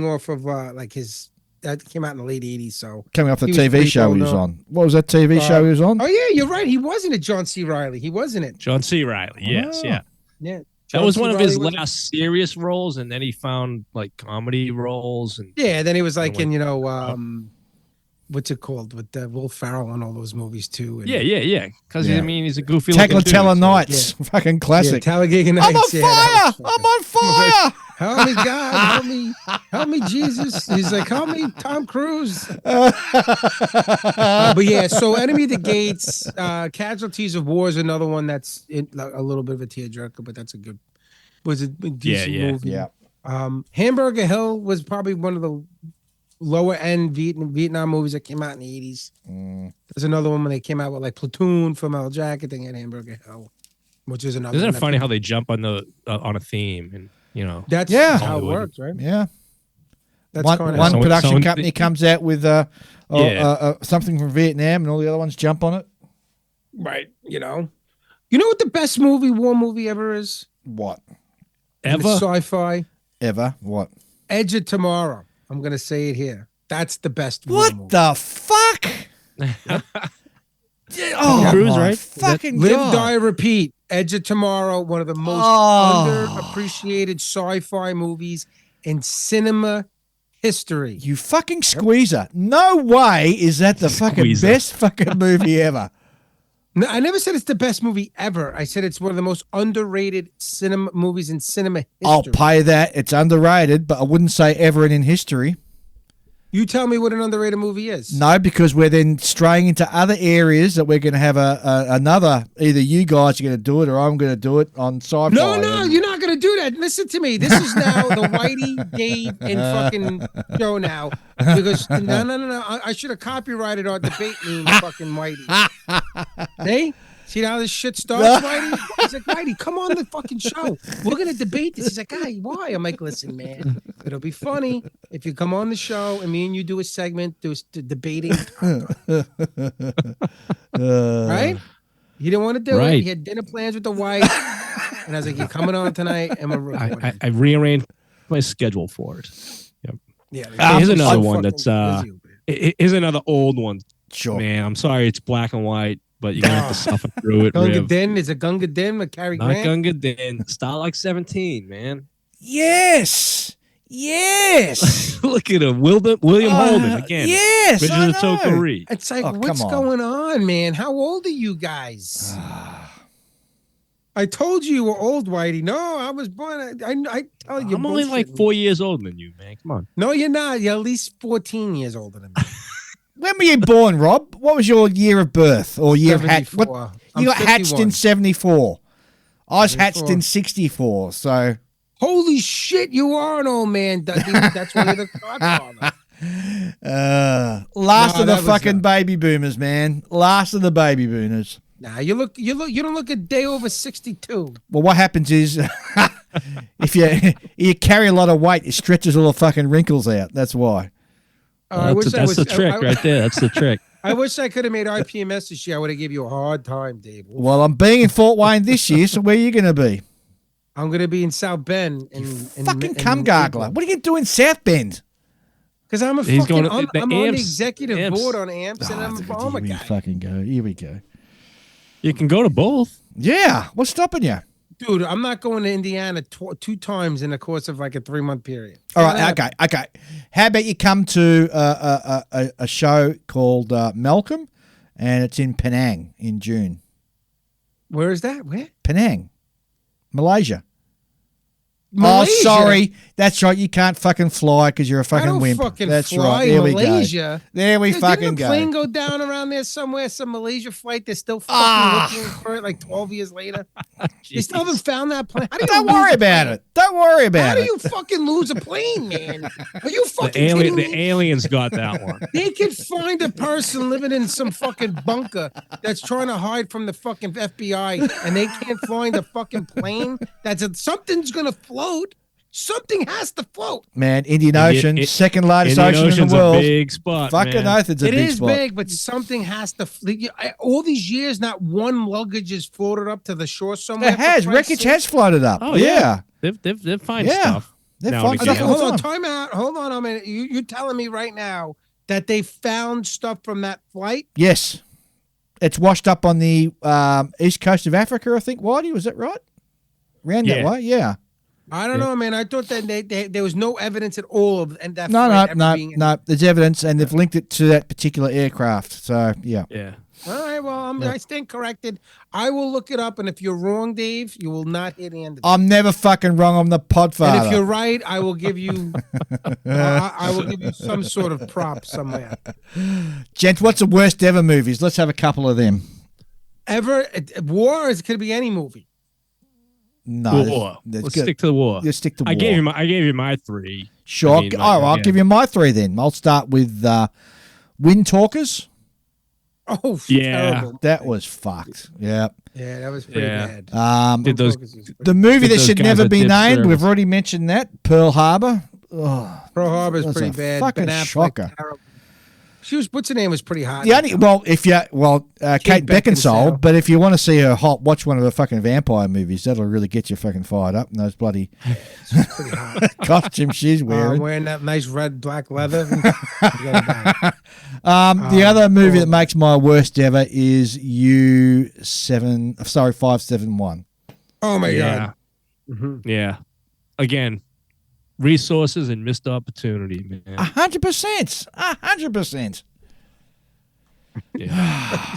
off of, like his that came out in the late '80s. So Coming off the he was TV pretty show well he was known. on. What was that TV show he was on? Oh yeah, you're right. He wasn't a John C. Riley. He wasn't it. John C. Riley. Yes, Oh. yeah. Yeah. That John was C. one of Reilly his was- last serious roles, and then he found like comedy roles and Yeah. Then he was like Like- in what's it called with Will Ferrell and all those movies too. And, Yeah. Because Yeah. I mean, he's a goofy looking dude. Tagliatella So- Nights, fucking Yeah, classic. Talladega Nights. I'm on fire! I'm on fire! Help me, God! Help me, Jesus! He's like, help me, Tom Cruise. But yeah, so Enemy of the Gates, Casualties of War is another one that's a little bit of a tearjerker, but that's a good, was a decent movie. Yeah. Hamburger Hill was probably one of the lower end Vietnam movies that came out in the 80s. There's another one when they came out with like Platoon, Full Metal Jacket, they had Hamburger Hill, which is another. Isn't one it funny how they jump on the on a theme and that's Yeah. how it Hollywood. works, right? Yeah. That's One kinda- Someone- production someone- company comes out with something from Vietnam, and all the other ones jump on it. right. You know what the best war movie ever is? What? And it's Ever? sci-fi. Ever? What? Edge of Tomorrow. I'm gonna say it here. That's the best war movie. What the fuck? Oh, Cruise, my right? fucking Live, God. Die, Repeat. Edge of Tomorrow, one of the most Oh. underappreciated sci-fi movies in cinema history. You fucking squeezer. No way is that the fucking Squeezer. best fucking movie ever. No, I never said it's the best movie ever. I said it's one of the most underrated cinema movies in cinema history. I'll pay that. It's underrated, but I wouldn't say ever in history. You tell me what an underrated movie is. No, because we're then straying into other areas that we're going to have another. Either you guys are going to do it or I'm going to do it on sci-fi. No, you're not going to do that. Listen to me. This is now the Whitey, Dave, and fucking show now. Because no. I should have copyrighted our debate name, fucking Whitey. Hey? See how this shit starts, Whitey? He's like, Whitey, come on the fucking show. We're going to debate this. He's like, hey, why? I'm like, listen, man, it'll be funny if you come on the show and me and you do a segment, debating. Right? He didn't want to do it. He had dinner plans with the wife. And I was like, you're coming on tonight and we're recording. I rearranged my schedule for it. Yep. Yeah, Here's another I'm one fucking that's busy. here's another old one. Sure. Man, I'm sorry it's black and white, but you're gonna have to suffer through it. Gunga Riv. Din is a Gunga Din with Cary Not Grant. Gunga Din. Start like 17, man. Yes. Look at him, William Holden again. Yes. Bridget I of know. Tokari. It's like, Oh, what's come on. going on, man? How old are you guys? I told you were old, Whitey. No, I was born. I tell you, I'm only like bullshit. 4 years older than you, man. Come on. No, you're not. You're at least 14 years older than me. When were you born, Rob? What was your year of birth or year of hatch? 74. What? I'm You got hatched 51. in 74. I was hatched 74. in 64. So Holy shit, you are an old man. That's why you're the godfather. last No, of the that was fucking not- baby boomers, man. Last of the baby boomers. Nah, you don't look a day over 62. Well, what happens is if you carry a lot of weight, it stretches all the fucking wrinkles out. That's why. That's the trick right there. That's the trick. I wish I could have made IPMS this year. I would have give you a hard time, Dave. Well, I'm being in Fort Wayne this year, so where are you going to be? I'm going to be in South Bend. Fucking cum gargler. What are you going to do in South Bend? Because I'm He's I'm going to- on the the amps- executive amps. board on AMPS, and I'm a Bahama Here we guy. fucking go. Here we go. You can go to both. Yeah. What's stopping you? Dude, I'm not going to Indiana two times in the course of like a 3-month period. All right. Okay. How about you come to a show called Malcolm, and it's in Penang in June. Where is that? Where? Penang, Malaysia. Malaysia? Oh, sorry. That's right. You can't fucking fly because you're a I fucking don't wimp. fucking That's fly right. There we Malaysia. go. There we Dude, fucking didn't a plane go. go down around there somewhere? Some Malaysia flight. They're still fucking Ah. looking for it like 12 years later. They still haven't found that plane. How do you Don't lose worry a about plane? it. Don't worry How about do it. you fucking lose a plane, man? Are you The, fucking kidding me? aliens got that one. They could find a person living in some fucking bunker that's trying to hide from the fucking FBI, and they can't find a fucking plane. Something's gonna float. Something has to float. Man, Indian Ocean, second largest Indian ocean in Ocean's the world. a big spot, Fucking man. oath, it's a It big is spot. big, but something has to. All these years, not one luggage has floated up to the shore somewhere. It has. for Christ's Wreckage sake. has floated up. Oh, yeah. They've find Yeah. stuff. They now find and stuff again. all the Hold on, time. time out. Hold on a minute. You're telling me right now that they found stuff from that flight? Yes. It's washed up on the east coast of Africa, I think. Whitey, was that right? Round that Yeah. way? Yeah. I don't know, man. I thought that there was no evidence at all of and that. No. There's evidence, and they've linked it to that particular aircraft. So yeah. Yeah. All right. Well, I stand corrected. I will look it up, and if you're wrong, Dave, you will not hear the end of it. I'm never fucking wrong. I'm the podfather. And if you're right, I will give you. I will give you some sort of prop somewhere. Gent, what's the worst ever movies? Let's have a couple of them. Ever war? Is it could be any movie? No, war. Let's stick to the war. Let's stick to war. I gave you my 3. Sure. I'll give you my 3 then. I'll start with Wind Talkers. Oh, yeah. Terrible. That was fucked. Yeah. Yeah, that was pretty bad. The movie that should never be named. service. We've already mentioned that. Pearl Harbor. Oh, Pearl Harbor is that's pretty a bad. fucking Ben Affleck, shocker. terrible. What's her name was pretty hot. The only Kate Beckinsale. But if you want to see her hot, watch one of the fucking vampire movies. That'll really get you fucking fired up. And those bloody She's pretty hot. costumes she's wearing. Wearing that nice red black leather. The other movie that makes my worst ever is 571. Oh my Yeah. god. Mm-hmm. Yeah. Again, resources and missed opportunity, man. 100%. 100%. Yeah.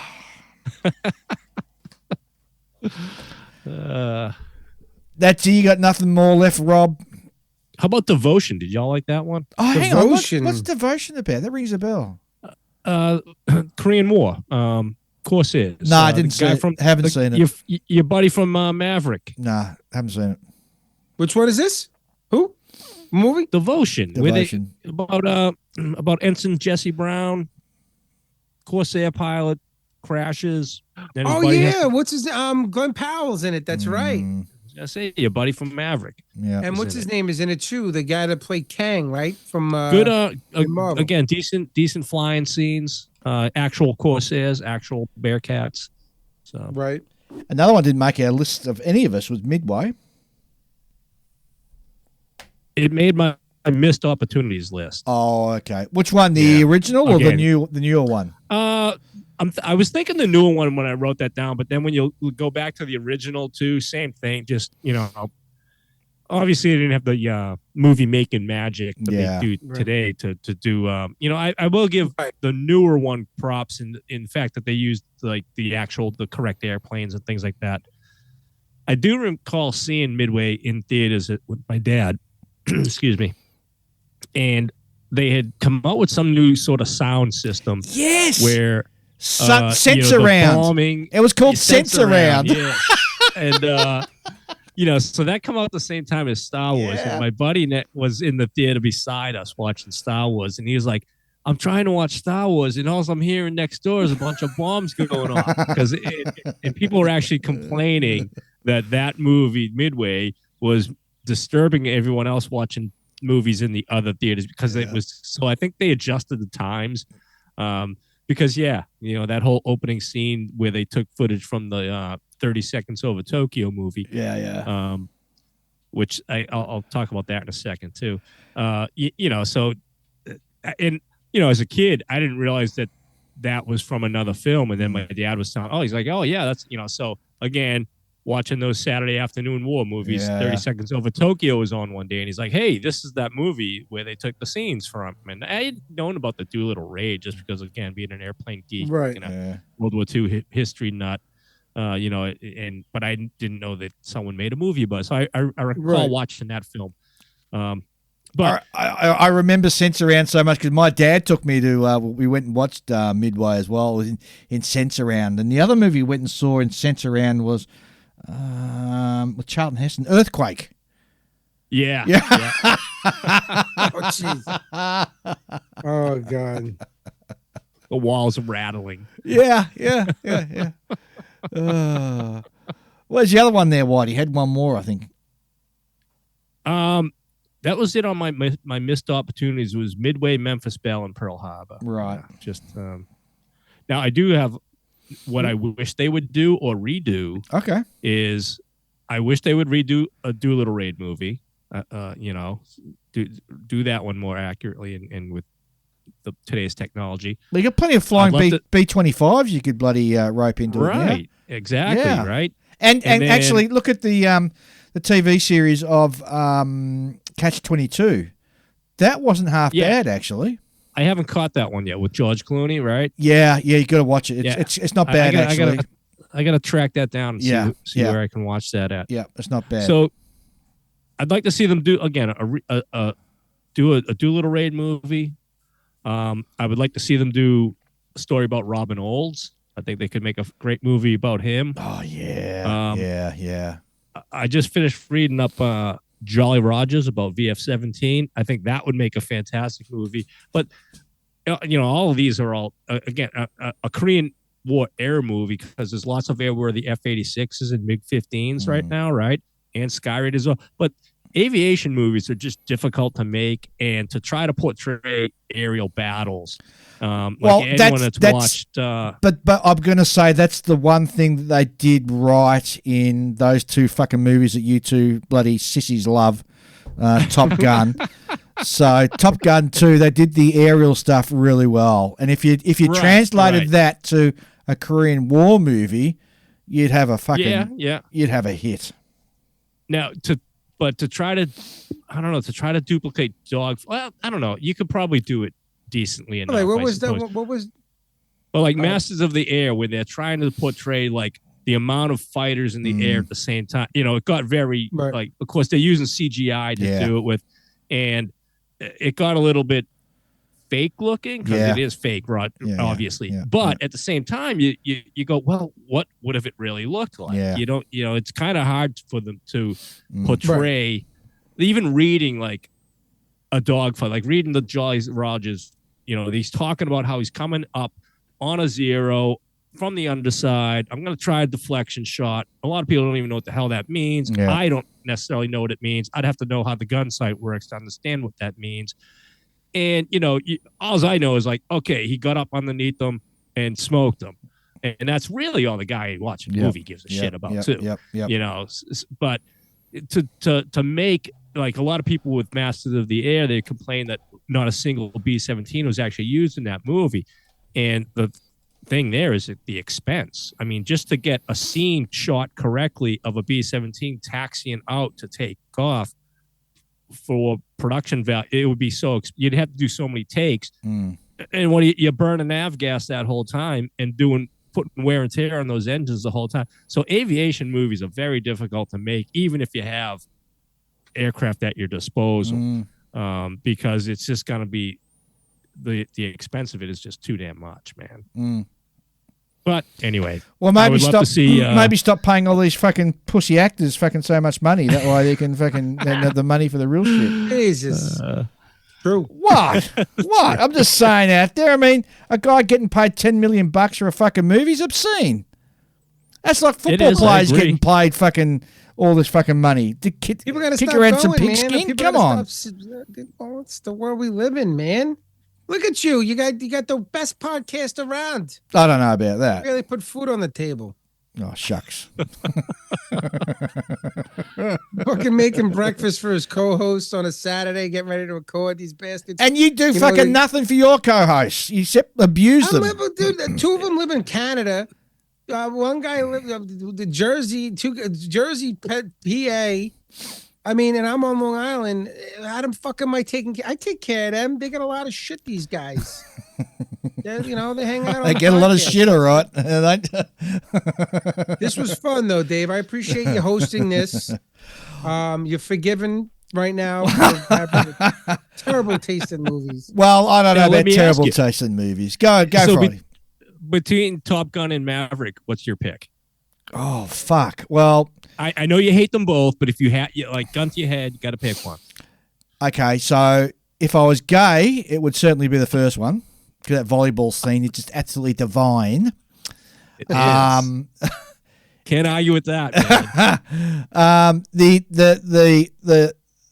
That's it. You got nothing more left, Rob? How about Devotion? Did y'all like that one? Oh, hang on. Devotion. What's Devotion about? That rings a bell. Korean War. Corsairs. No, I didn't see it. Haven't seen it. Your buddy from Maverick. Nah, haven't seen it. Which one is this? Who? Movie? Devotion. Devotion. About Ensign Jesse Brown, Corsair pilot, crashes. Then his Oh buddy yeah. What's his name? Glenn Powell's in it. That's right. I say your buddy from Maverick. Yeah. And what's his name is in it too? The guy that played Kang, right? From Good. Marvel. Again, decent flying scenes. Actual Corsairs, actual Bearcats. So right. Another one didn't make our list of any of us was Midway. it made my missed opportunities list. Oh, okay. Which one? The original or the newer one? I was thinking the newer one when I wrote that down, but then when you go back to the original too, same thing. Just, obviously they didn't have the movie making magic that they do today to do. I will give the newer one props in fact that they used like the correct airplanes and things like that. I do recall seeing Midway in theaters with my dad. Excuse me. And they had come out with some new sort of sound system. Yes. Where Sense Around. Bombing, it was called Sense Around. Yeah. And so that come out at the same time as Star Wars. Yeah. And my buddy was in the theater beside us watching Star Wars, and he was like, "I'm trying to watch Star Wars, and all I'm hearing next door is a bunch of bombs going on." And people were actually complaining that movie Midway was disturbing everyone else watching movies in the other theaters because it was. So I think they adjusted the times. Because that whole opening scene where they took footage from the 30 Seconds Over Tokyo movie. Which I'll talk about that in a second too. As a kid, I didn't realize that was from another film, and then my dad was telling, he's like, that's so again. Watching those Saturday afternoon war movies, 30 Seconds Over Tokyo was on one day, and he's like, "Hey, this is that movie where they took the scenes from." And I had known about the Doolittle Raid just because, again, being an airplane geek, right? World War II history nut, but I didn't know that someone made a movie about it. So I recall watching that film. But I remember Sense Around so much because my dad took me to. We went and watched Midway as well in Sense Around, and the other movie we went and saw in Sense Around was. With Charlton Heston, Earthquake. Yeah. Oh, jeez. Oh, God. The walls are rattling. Yeah. Where's the other one there, Whitey? Had one more, I think. That was it on my missed opportunities. Was Midway, Memphis Belle, and Pearl Harbor. Right. Now I do have what I wish they would do or redo. Okay. Is I wish they would redo a Doolittle Raid movie. Do that one more accurately and with today's technology. Well, you got plenty of flying B-25s you could bloody rope into. Right. Exactly. Yeah. Right. And then, actually, look at the the TV series of Catch-22. That wasn't half bad, actually. I haven't caught that one yet with George Clooney, right? Yeah, you got to watch it. It's not bad, actually. I got to track that down and see where I can watch that at. Yeah, it's not bad. So I'd like to see them do, again, a Doolittle Raid movie. I would like to see them do a story about Robin Olds. I think they could make a great movie about him. Oh, yeah. Yeah. I just finished reading up Jolly Rogers about VF-17. I think that would make a fantastic movie. But, all of these are all, again, a Korean War air movie, because there's lots of airworthy F-86s and MiG-15s right now, right? And Skyraid as well. But aviation movies are just difficult to make, and to try to portray aerial battles. But I'm going to say that's the one thing that they did right in those two fucking movies that you two bloody sissies love, Top Gun. So Top Gun 2, they did the aerial stuff really well. And if you translated that to a Korean War movie, you'd have a fucking you'd have a hit. Now to try to duplicate dog. Well, I don't know. You could probably do it decently enough. What was that? What was? Well, like Masters of the Air, where they're trying to portray like the amount of fighters in the air at the same time. It got very like. Of course, they're using CGI to do it with, and it got a little bit fake looking, because it is fake, Rod, obviously. But at the same time, you go, well, what would have it really looked like? Yeah. You don't, it's kind of hard for them to portray. Even reading like a dogfight, like reading the Jolly Rogers, he's talking about how he's coming up on a zero from the underside. I'm going to try a deflection shot. A lot of people don't even know what the hell that means. Yeah. I don't necessarily know what it means. I'd have to know how the gun sight works to understand what that means. And, all I know is like, okay, he got up underneath them and smoked them. And that's really all the guy watching the movie gives a shit about too. But to make, like, a lot of people with Masters of the Air, they complain that not a single B-17 was actually used in that movie. And the thing there is the expense. I mean, just to get a scene shot correctly of a B-17 taxiing out to take off for production value, it would be you'd have to do so many takes. And when you're burning nav gas that whole time and putting wear and tear on those engines the whole time. So aviation movies are very difficult to make, even if you have aircraft at your disposal, because it's just going to be the expense of it is just too damn much, man. But anyway, well, maybe stop paying all these fucking pussy actors fucking so much money. That way they can fucking have the money for the real shit. Jesus. True. What? What? I'm just saying out there. I mean, a guy getting paid $10 million for a fucking movie is obscene. That's like football players getting paid fucking all this fucking money. People got to kick stop around going, some man. pigskin. Come on. It's the world we live in, man. Look at you. You got the best podcast around. I don't know about that. Really put food on the table. Oh, shucks. Fucking making breakfast for his co-hosts on a Saturday, getting ready to record these bastards. And you do nothing for your co-hosts. You except abuse them. Dude, two of them live in Canada. One guy lives the Jersey, PA. I mean, and I'm on Long Island. How the fuck am I taking care? I take care of them. They get a lot of shit, these guys. They hang out on They get a lot of shit, all right. This was fun, though, Dave. I appreciate you hosting this. You're forgiven right now for having terrible taste in movies. Well, I don't know about terrible taste in movies. Go for it. Between Top Gun and Maverick, what's your pick? Oh, fuck. Well, I know you hate them both, but if you had like gun to your head, you got to pick one. Okay, so if I was gay, it would certainly be the first one, because that volleyball scene is just absolutely divine. It is. Can't argue with that, man.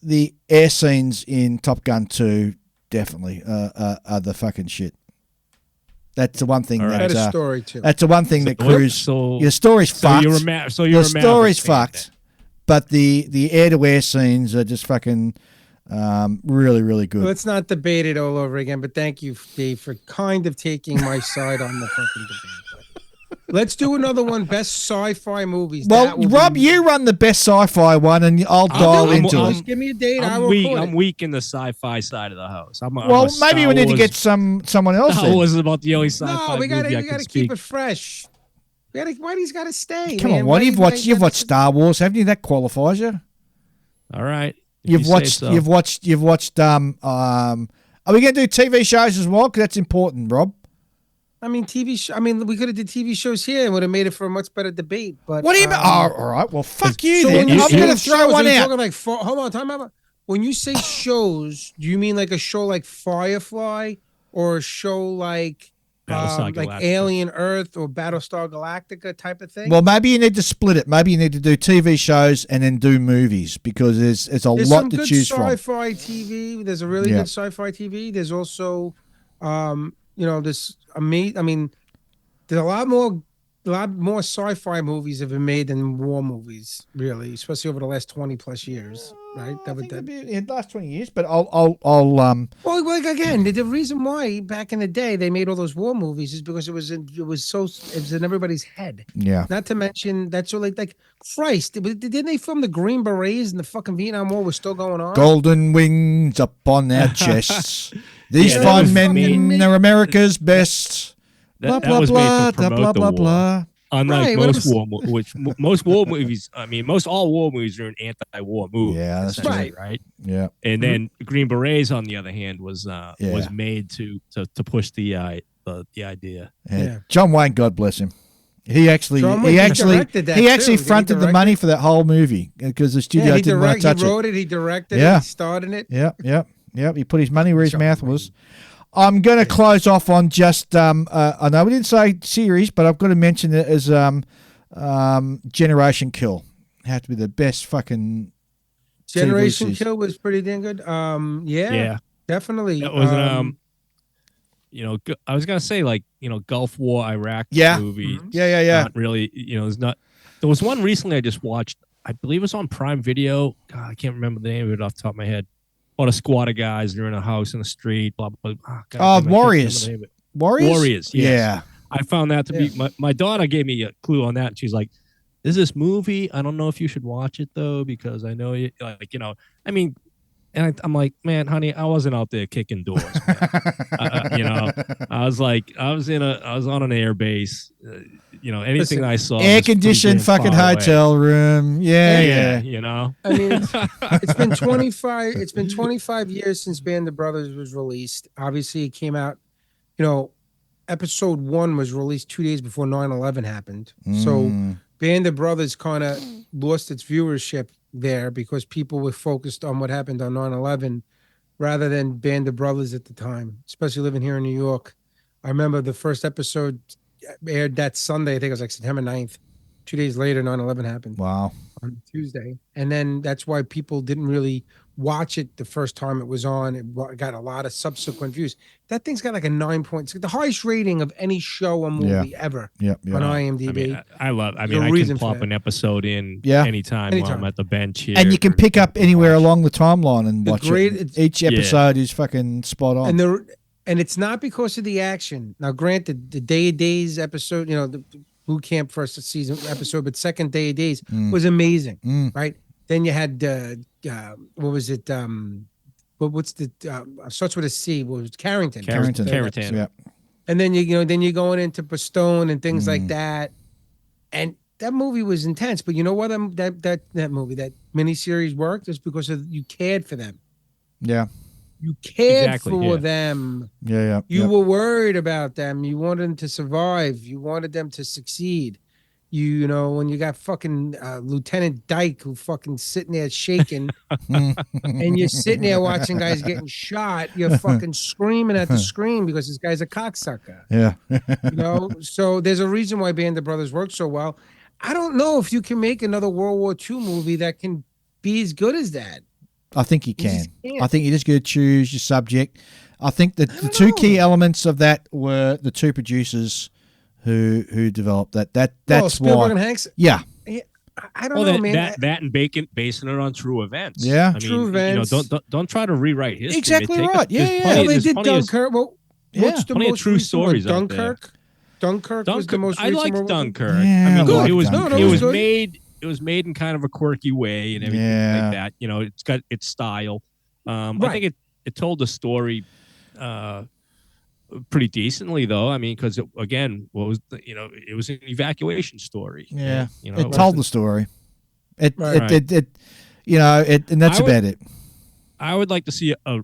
The air scenes in Top Gun 2 definitely are the fucking shit. That's the one thing That's a story too. That's the one thing that Cruise. Your story's fucked. Your story's fucked, but the air-to-air scenes are just fucking really, really good. Let's not debate it all over again. But thank you, Dave, for kind of taking my side on the fucking Let's do another one. Best sci-fi movies. Well, That will Rob, be- you run the best sci-fi one, and I'll dial into it. Just give me a date. I I'm will weak. record I'm it. weak in the sci-fi side of the house. Well, maybe we need to get someone else Star in. Wars is about the only sci-fi No, we movie I gotta can keep speak. it fresh. Whitey's got to stay. Come man. on, what Whitey's you've gotta- watched? You've watched Star Wars, haven't you? That qualifies you. All right. If You've you say watched. so. You've watched. You've watched. Are we going to do TV shows as well? Because that's important, Rob. I mean, we could have did TV shows here and would have made it for a much better debate. But What do you mean? Oh, all right. Well, fuck you So then. when you I'm say going to throw shows, one are you out. talking like hold on, time out. When you say shows, do you mean like a show like Firefly or a show like Battlestar Galactica. Alien Earth or Battlestar Galactica type of thing? Well, maybe you need to split it. Maybe you need to do TV shows and then do movies because there's There's lot some to good choose from. sci-fi TV. There's a really Yeah. good sci-fi TV. There's also, this amazing. I mean, there's a lot more sci-fi movies have been made than war movies, really, especially over the last 20 plus years, right? I think it'd be in the last 20 years, but I'll Well, like again, the reason why back in the day they made all those war movies is because it was in everybody's head. yeah. Not to mention that's so like Christ, didn't they film the Green Berets and the fucking Vietnam War was still going on? Golden wings upon our chests. These Yeah, that fine was men made- are America's best. Blah, That blah, was blah, made to promote blah, the blah, war. blah. Unlike Right, what most I'm- war, most war movies. I mean, most all war movies are an anti-war movie. Yeah, that's essentially, true. right. Yeah. And then Green Berets, on the other hand, was Yeah. made to push the idea. Yeah. John Wayne, God bless him. He actually directed that he actually too. Did he fronted the direct money it? for that whole movie because the studio he didn't want to touch he it. wrote it, he directed Yeah. it, he starred in it. Yep. He put his money where his John mouth Wayne. was. I'm going to close off on just I know we didn't say series, but I've got to mention it as Generation Kill. Had to be the best fucking Generation TV Kill was pretty damn good. Yeah, Definitely. that was I was gonna say Gulf War Iraq Yeah. movie. Yeah. Not really. There's not. There was one recently I just watched. I believe it was on Prime Video. God, I can't remember the name of it off the top of my head. About a squad of guys. They're in a house in the street. Blah blah blah. God, damn, I can't Warriors. remember the name of it. Warriors. Yes. Yeah. I found that to be my daughter gave me a clue on that, and she's like, "There's this movie. I don't know if you should watch it though, because I know you I mean." And I'm like, man, honey, I wasn't out there kicking doors. Man. I was on an air base. Anything Listen, I saw, Air was pretty conditioned damn fucking far away. hotel room. Yeah. I mean, it's been 25. It's been 25 years since Band of Brothers was released. Obviously, it came out. Episode 1 was released 2 days before 9/11 happened. So Band of Brothers kind of lost its viewership there because people were focused on what happened on 9/11 rather than Band of Brothers at the time, especially living here in New York. I remember the first episode aired that Sunday. I think it was like September 9th. 2 days later, 9/11 happened Wow. on Tuesday. And then that's why people didn't really watch it the first time it was on. It got a lot of subsequent views. That thing's got like a 9.6, the highest rating of any show or movie ever Yep. on IMDb. I mean, I There's a can reason for plop that. an episode in Yeah. anytime while I'm Anytime. at the bench here. And you can pick up anywhere along the timeline and The watch great- it. it's- Each episode is fucking spot on. And it's not because of the action. Now, granted, the Day of Days episode, the boot camp first season episode, but second Day of Days was amazing, right? Then you had what was it? What's the starts with a C? What was it? Carrington? Carrington. Carrington. Yeah. And then then you're going into Bastone and things like that. And that movie was intense. But you know what? That movie, that miniseries worked is because you cared for them. Yeah. You cared Exactly, for yeah. them. Yeah. You were worried about them. You wanted them to survive. You wanted them to succeed. When you got fucking Lieutenant Dyke who fucking sitting there shaking and you're sitting there watching guys getting shot, you're fucking screaming at the screen because this guy's a cocksucker. Yeah. So there's a reason why Band of Brothers worked so well. I don't know if you can make another World War II movie that can be as good as that. I think you You can. just can't. I think you just got to choose your subject. I think that the don't two know. key elements of that were the two producers who developed that. That's Spielberg and why. Hanks. Yeah. I don't know, man. That and basing it on true events. Yeah. I mean, True events. Don't try to rewrite history. Exactly Take right. there's Yeah. plenty- Well, they there's did plenty of- Dunkirk. Well, Yeah. what's the Plenty of most true recent one? stories out there. Dunkirk. Dunkirk was the most I recent liked one. Dunkirk. Yeah, I mean, I it was liked Dunkirk. it was good. made it was made in kind of a quirky way and everything like that. You know, it's got its style. I think it told the story pretty decently, though. I mean, because again, what was it was an evacuation story. Yeah, you know, it told the story. And that's about it. I would like to see a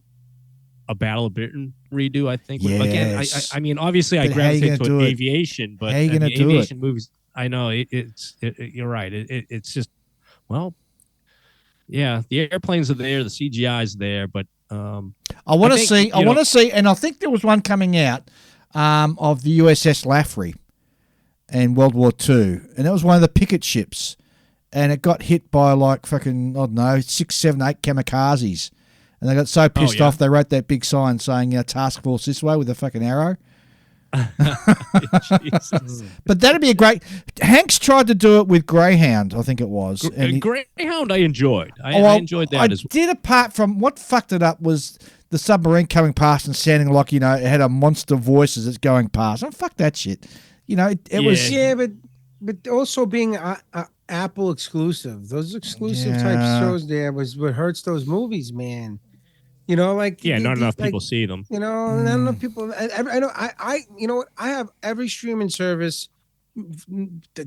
Battle of Britain redo. I think. Yes. Again, I mean, obviously, I But how you gravitate gonna to do it? aviation, but How you gonna do aviation movies. I know you're right. It's just, well, yeah, the airplanes are there, the CGI's there, but I want to see. I want to see, and I think there was one coming out of the USS Laffrey in World War II, and that was one of the picket ships, and it got hit by like fucking, I don't know, 6, 7, 8 kamikazes, and they got so pissed off they wrote that big sign saying "Task Force this way" with a fucking arrow. Jesus. But that'd be a great. Hanks tried to do it with Greyhound, I think it was. Greyhound, I enjoyed. I enjoyed that as well. I did, apart from what fucked it up was the submarine coming past and sounding like, it had a monster voice as it's going past. Oh, fuck that shit. It was. Yeah, but also being Apple exclusive. Those exclusive type shows there was what hurts those movies, man. Not enough people see them. Not enough people. I know. You know what? I have every streaming service: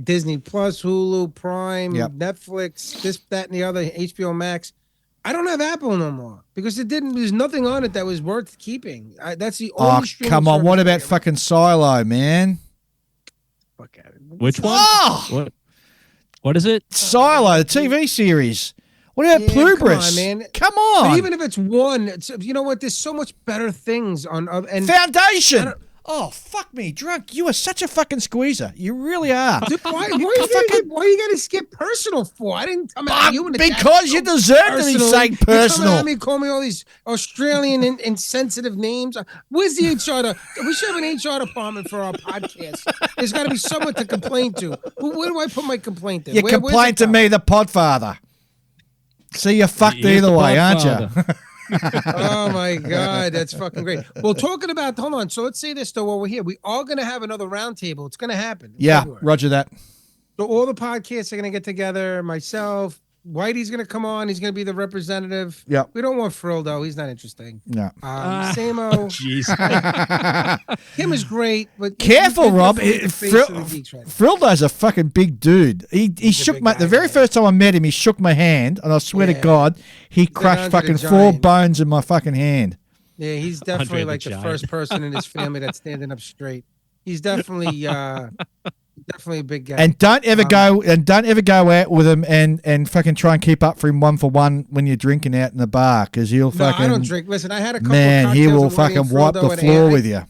Disney Plus, Hulu, Prime, Netflix, this, that, and the other, HBO Max. I don't have Apple no more because there's nothing on it that was worth keeping. That's the only. Oh, come on! What about fucking Silo, man? Fuck out of it. Which one? Oh! What is it? Silo, the TV series. What about Plubris? Come on, man. Come on. But even if it's one, you know what? There's so much better things on. And Foundation. Oh, fuck me, drunk. You are such a fucking squeezer. You really are. Dude, why you gotta skip personal for? I didn't come at you in the because you deserve to be saying personal. You come at me, call me all these Australian insensitive names. Where's the HR? We should have an HR department for our podcast. There's got to be someone to complain to. Where do I put my complaint in? You complain to me, the podfather. See, you're fucked either way, aren't you? Oh my God, that's fucking great. Well, hold on. So let's say this though while we're here. We are going to have another roundtable. It's going to happen. Roger that. So all the podcasts are going to get together. Myself, Whitey's going to come on. He's going to be the representative. Yeah. We don't want Frill though. He's not interesting. No. Samo. Jeez. Him is great, but careful, Rob. Frildo's a fucking big dude. He shook my. The very first time I met him, he shook my hand, and I swear to God, he crushed fucking 4 bones in my fucking hand. Yeah, he's definitely like the first person in his family that's standing up straight. He's definitely definitely a big guy. And don't ever go out with him and fucking try and keep up for him 1-for-1 when you're drinking out in the bar, because he'll fucking. No, I don't drink. Listen, I had a couple. Man, he will fucking wipe the floor with you.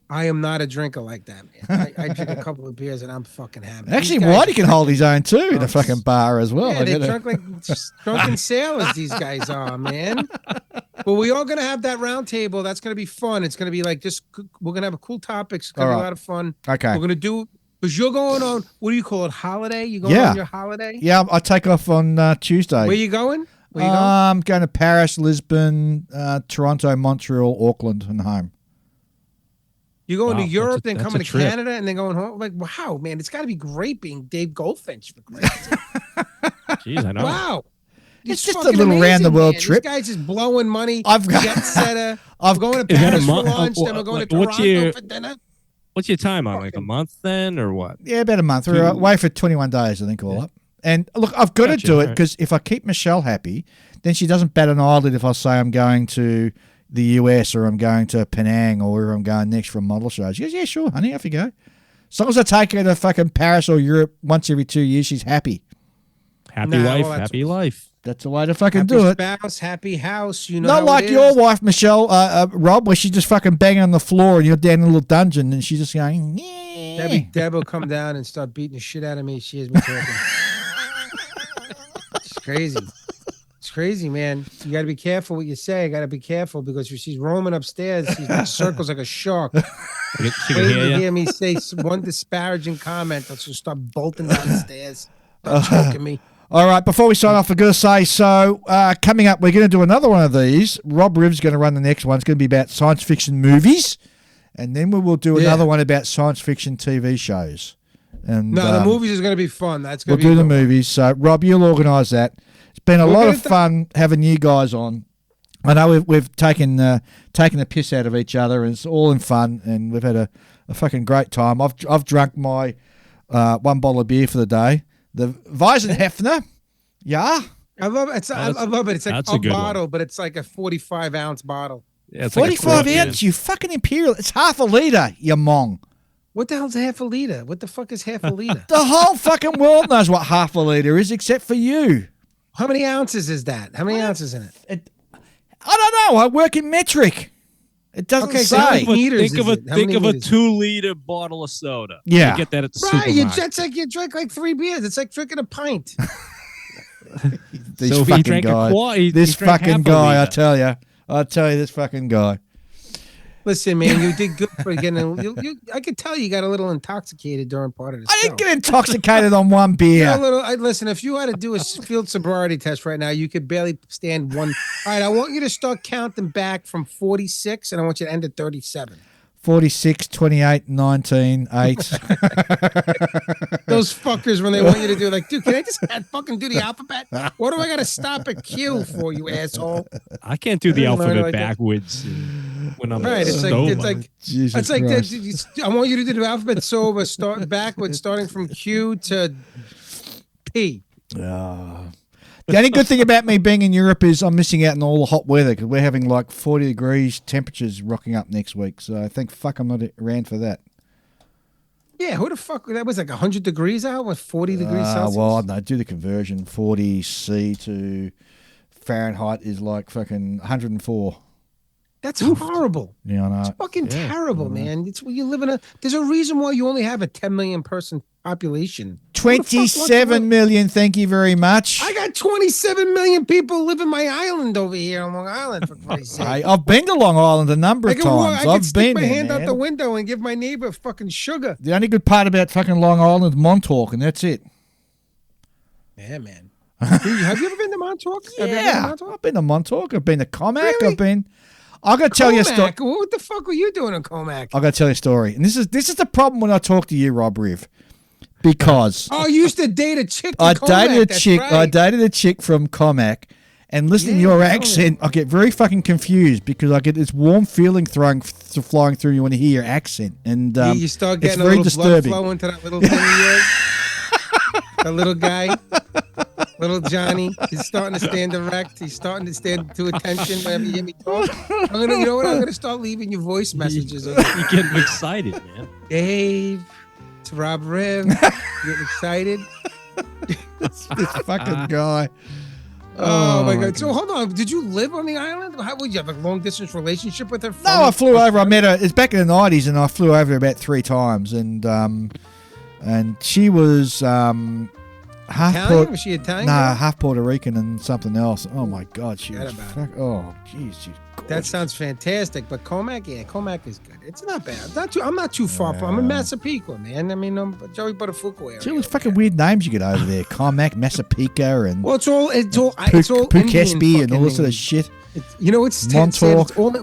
I am not a drinker like that, man. I drink a couple of beers and I'm fucking happy. Actually, Whitey can hold his own too in a fucking bar as well. Yeah, they're drunk like drunken sailors. These guys are, man. But we are gonna have that round table. That's gonna be fun. It's gonna be like we're gonna have a cool topics. It's gonna be a lot of fun. Okay. We're gonna do. Because you're going on, what do you call it, holiday? You going on your holiday? Yeah, I take off on Tuesday. Where you going? I'm going to Paris, Lisbon, Toronto, Montreal, Auckland, and home. You're going to Europe, then coming to Canada, and then going home? Like, wow, man, it's got to be great being Dave Goldfinch. For Christ's sake. Jeez, I know. Wow. It's just a little round-the-world trip. This guy's just blowing money. I've got jet setter. I'm going to Paris for lunch, then we're going to Toronto for dinner. What's your time on? Like a month then, or what? Yeah, about a month. We're away for 21 days, I think, all up. And look, I've got to do it because if I keep Michelle happy, then she doesn't bat an eyelid if I say I'm going to the US or I'm going to Penang or where I'm going next for a model show. She goes, yeah, sure, honey, off you go. As long as I take her to fucking Paris or Europe once every 2 years, she's happy. Happy wife, happy life. That's the way to fucking do it. Happy spouse, happy house. You know, not like your wife, Michelle, Rob, where she's just fucking banging on the floor and you're down in a little dungeon and she's just going, yeah. Deb will come down and start beating the shit out of me. She has me talking. It's crazy. It's crazy, man. You got to be careful what you say. I got to be careful because if she's roaming upstairs, she's in circles like a shark. She can hear me say one disparaging comment, she'll start bolting down the stairs, start choking me. All right, before we sign off, I'm going to say, coming up, we're going to do another one of these. Rob Riv's going to run the next one. It's going to be about science fiction movies. And then we will do another one about science fiction TV shows. And No, the movies is going to be fun. That's going we'll to be do the good. movies. So, Rob, you'll organise that. It's been a lot of fun having you guys on. I know we've taken the piss out of each other, and it's all in fun, and we've had a fucking great time. I've drunk my 1 bottle of beer for the day. The Weizenhefner. Yeah. I love it. I love it. It's like a good bottle, one. but it's like a 45-ounce bottle. Yeah, it's like a 45 quart, ounce, you fucking imperial. It's half a litre, you mong. What the hell's half a liter? What the fuck is half a liter? The whole fucking world knows what half a litre is, except for you. How many ounces is that? How many ounces in it? I don't know. I work in metric. It doesn't Okay, so how say. many meters Think of is a it? How think many of a meters? 2-liter bottle of soda. Yeah. You get that at the Right, supermarket. it's like you drink like 3 beers. It's like drinking a pint. This So if he fucking drank a guy. quart, he This drank fucking half a guy, I liter. tell you. I tell you, this fucking guy. Listen, man, you did good for getting. I could tell you got a little intoxicated during part of the I show. didn't get intoxicated on one You're beer. a little. Listen, if you had to do a field sobriety test right now, you could barely stand one. All right, I want you to start counting back from 46, and I want you to end at 37. 46, 28, 19, 8. Those fuckers, when they want you to do, like, dude, can I just fucking do the alphabet? What do I got to stop at Q for, you asshole? I can't do the I don't know, alphabet like that. backwards when I'm Right, it's sober. like Jesus it's like Christ. I want you to do the alphabet sober, start backwards, starting from Q to P. The only good thing about me being in Europe is I'm missing out on all the hot weather because we're having like 40 degrees temperatures rocking up next week. So I think, fuck, I'm not around for that. Yeah, who the fuck? That was like 100 degrees out with 40 degrees Celsius. Well, I don't know. Do the conversion. 40 C to Fahrenheit is like fucking 104. That's horrible. Yeah, I know. It's fucking terrible, man. It's where you live in there's a reason why you only have a 10 million person population. Who the fuck wants to 27 live- million. Thank you very much. I got 27 million people live in my island over here on Long Island, for Christ's sake. I've been to Long Island a number I of can, walk, times. I can I've stick been my there, hand out man. the window and give my neighbor fucking sugar. The only good part about fucking Long Island is Montauk, and that's it. Yeah, man. Have you ever been to Montauk? Have you ever been to Yeah, Montauk? I've been to Montauk. I've been to Comac. Really? I've got to tell you a story. Comac? What the fuck were you doing in Comac? I've got to tell you a story. And this is the problem when I talk to you, Rob Riv. Because Oh, you used to date a chick in I Comac. dated a That's chick. right. I dated a chick from Comac, and listening to Yeah, your tell me. accent, I get very fucking confused because I get this warm feeling flying through you when you hear your accent, and You start it's getting a very little disturbing. blood flow into that little thing of yours. The little guy, little Johnny, he's starting to stand erect. He's starting to stand to attention whenever you hear me talk. You know what? I'm gonna start leaving you voice messages. You're getting excited, man. Dave, it's Rob Riv. Getting excited. This fucking guy. Oh my God! So hold on. Did you live on the island? How would you have a long distance relationship with her? No, I flew over. I met her. It's back in the 90s, and I flew over about 3 times, and she was half Italian? Was she Italian? Nah, half Puerto Rican and something else. Oh my God, she Forget was. about Oh, jeez, she's gorgeous. That sounds fantastic, but Comac, yeah, Comac is good. It's not bad. I'm not too far from. I'm in Massapequa, man. I mean, I'm Joey Buttafuoco area. See all those fucking weird names you get over there: Comac, Massapequa, and Well, it's all Indian Poughkeepsie and all this fucking sort of names. shit. You know, it's Montauk. it's all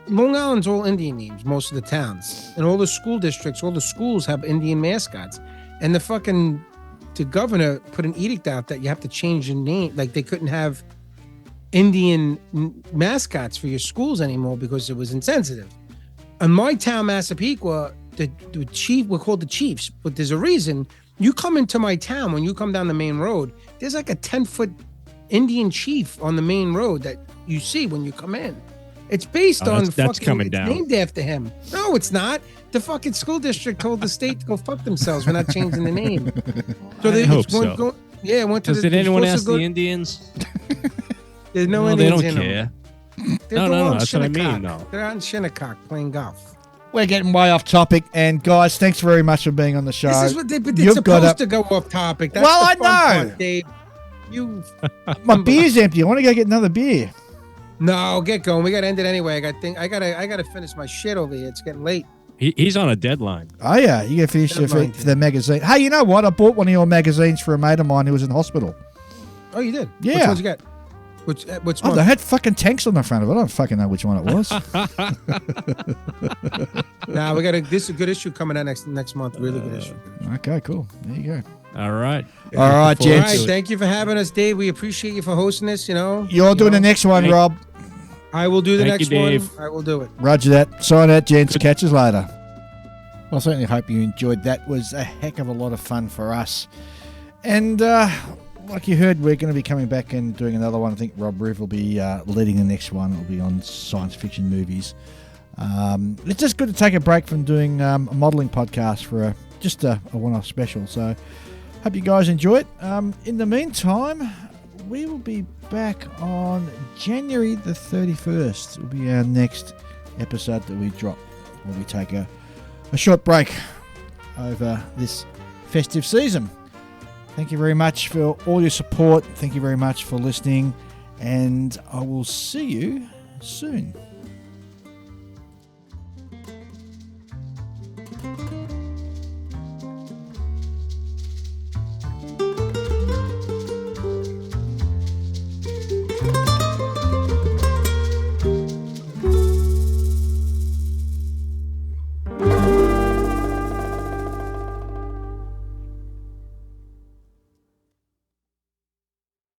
Long Island's all Indian names. Most of the towns and all the school districts, all the schools have Indian mascots, and the governor put an edict out that you have to change your name. Like they couldn't have Indian mascots for your schools anymore because it was insensitive. In my town, Massapequa, the chief, we're called the chiefs, but there's a reason. You come into my town, when you come down the main road, there's like a 10-foot Indian chief on the main road that you see when you come in. It's based on that's fucking, coming it's down. named after him. No, it's not. The fucking school district told the state to go fuck themselves. We're not changing the name. I hope so. Yeah, went to Did anyone ask the Indians? There's no No, they Indians don't in them. care. They're No, all no, in that's what I Shinnecock. mean, no. They're out in Shinnecock playing golf. We're getting way off topic, and guys, thanks very much for being on the show. This is what but You've it's got supposed to go off topic. That's Well, the I fun know. part, Dave. You My beer's empty. I want to go get another beer. No, get going. We gotta end it anyway. I gotta finish my shit over here. It's getting late. He's on a deadline. Oh yeah, you got to finish Deadline, for the magazine. Hey, you know what? I bought one of your magazines for a mate of mine who was in hospital. Oh, you did? Yeah. Which ones you got? Which Oh, month? they had fucking tanks on the front of it. I don't fucking know which one it was. Nah, we got this is a good issue coming out next month. Really good issue. Okay, cool. There you go. All right. All right, All right, gents. thank you for having us, Dave. We appreciate you for hosting this. You're doing the next one, Thank- Rob. I will do the Thank next you, one. Dave. I will do it. Roger that. Sign out, gents. Catch us later. Well, I certainly hope you enjoyed that. It was a heck of a lot of fun for us. And like you heard, we're going to be coming back and doing another one. I think Rob Riv will be leading the next one. It'll be on science fiction movies. It's just good to take a break from doing a modelling podcast for just a one-off special. So hope you guys enjoy it. In the meantime, we will be back on January the 31st. It will be our next episode that we drop, where we take a short break over this festive season. Thank you very much for all your support. Thank you very much for listening, and I will see you soon.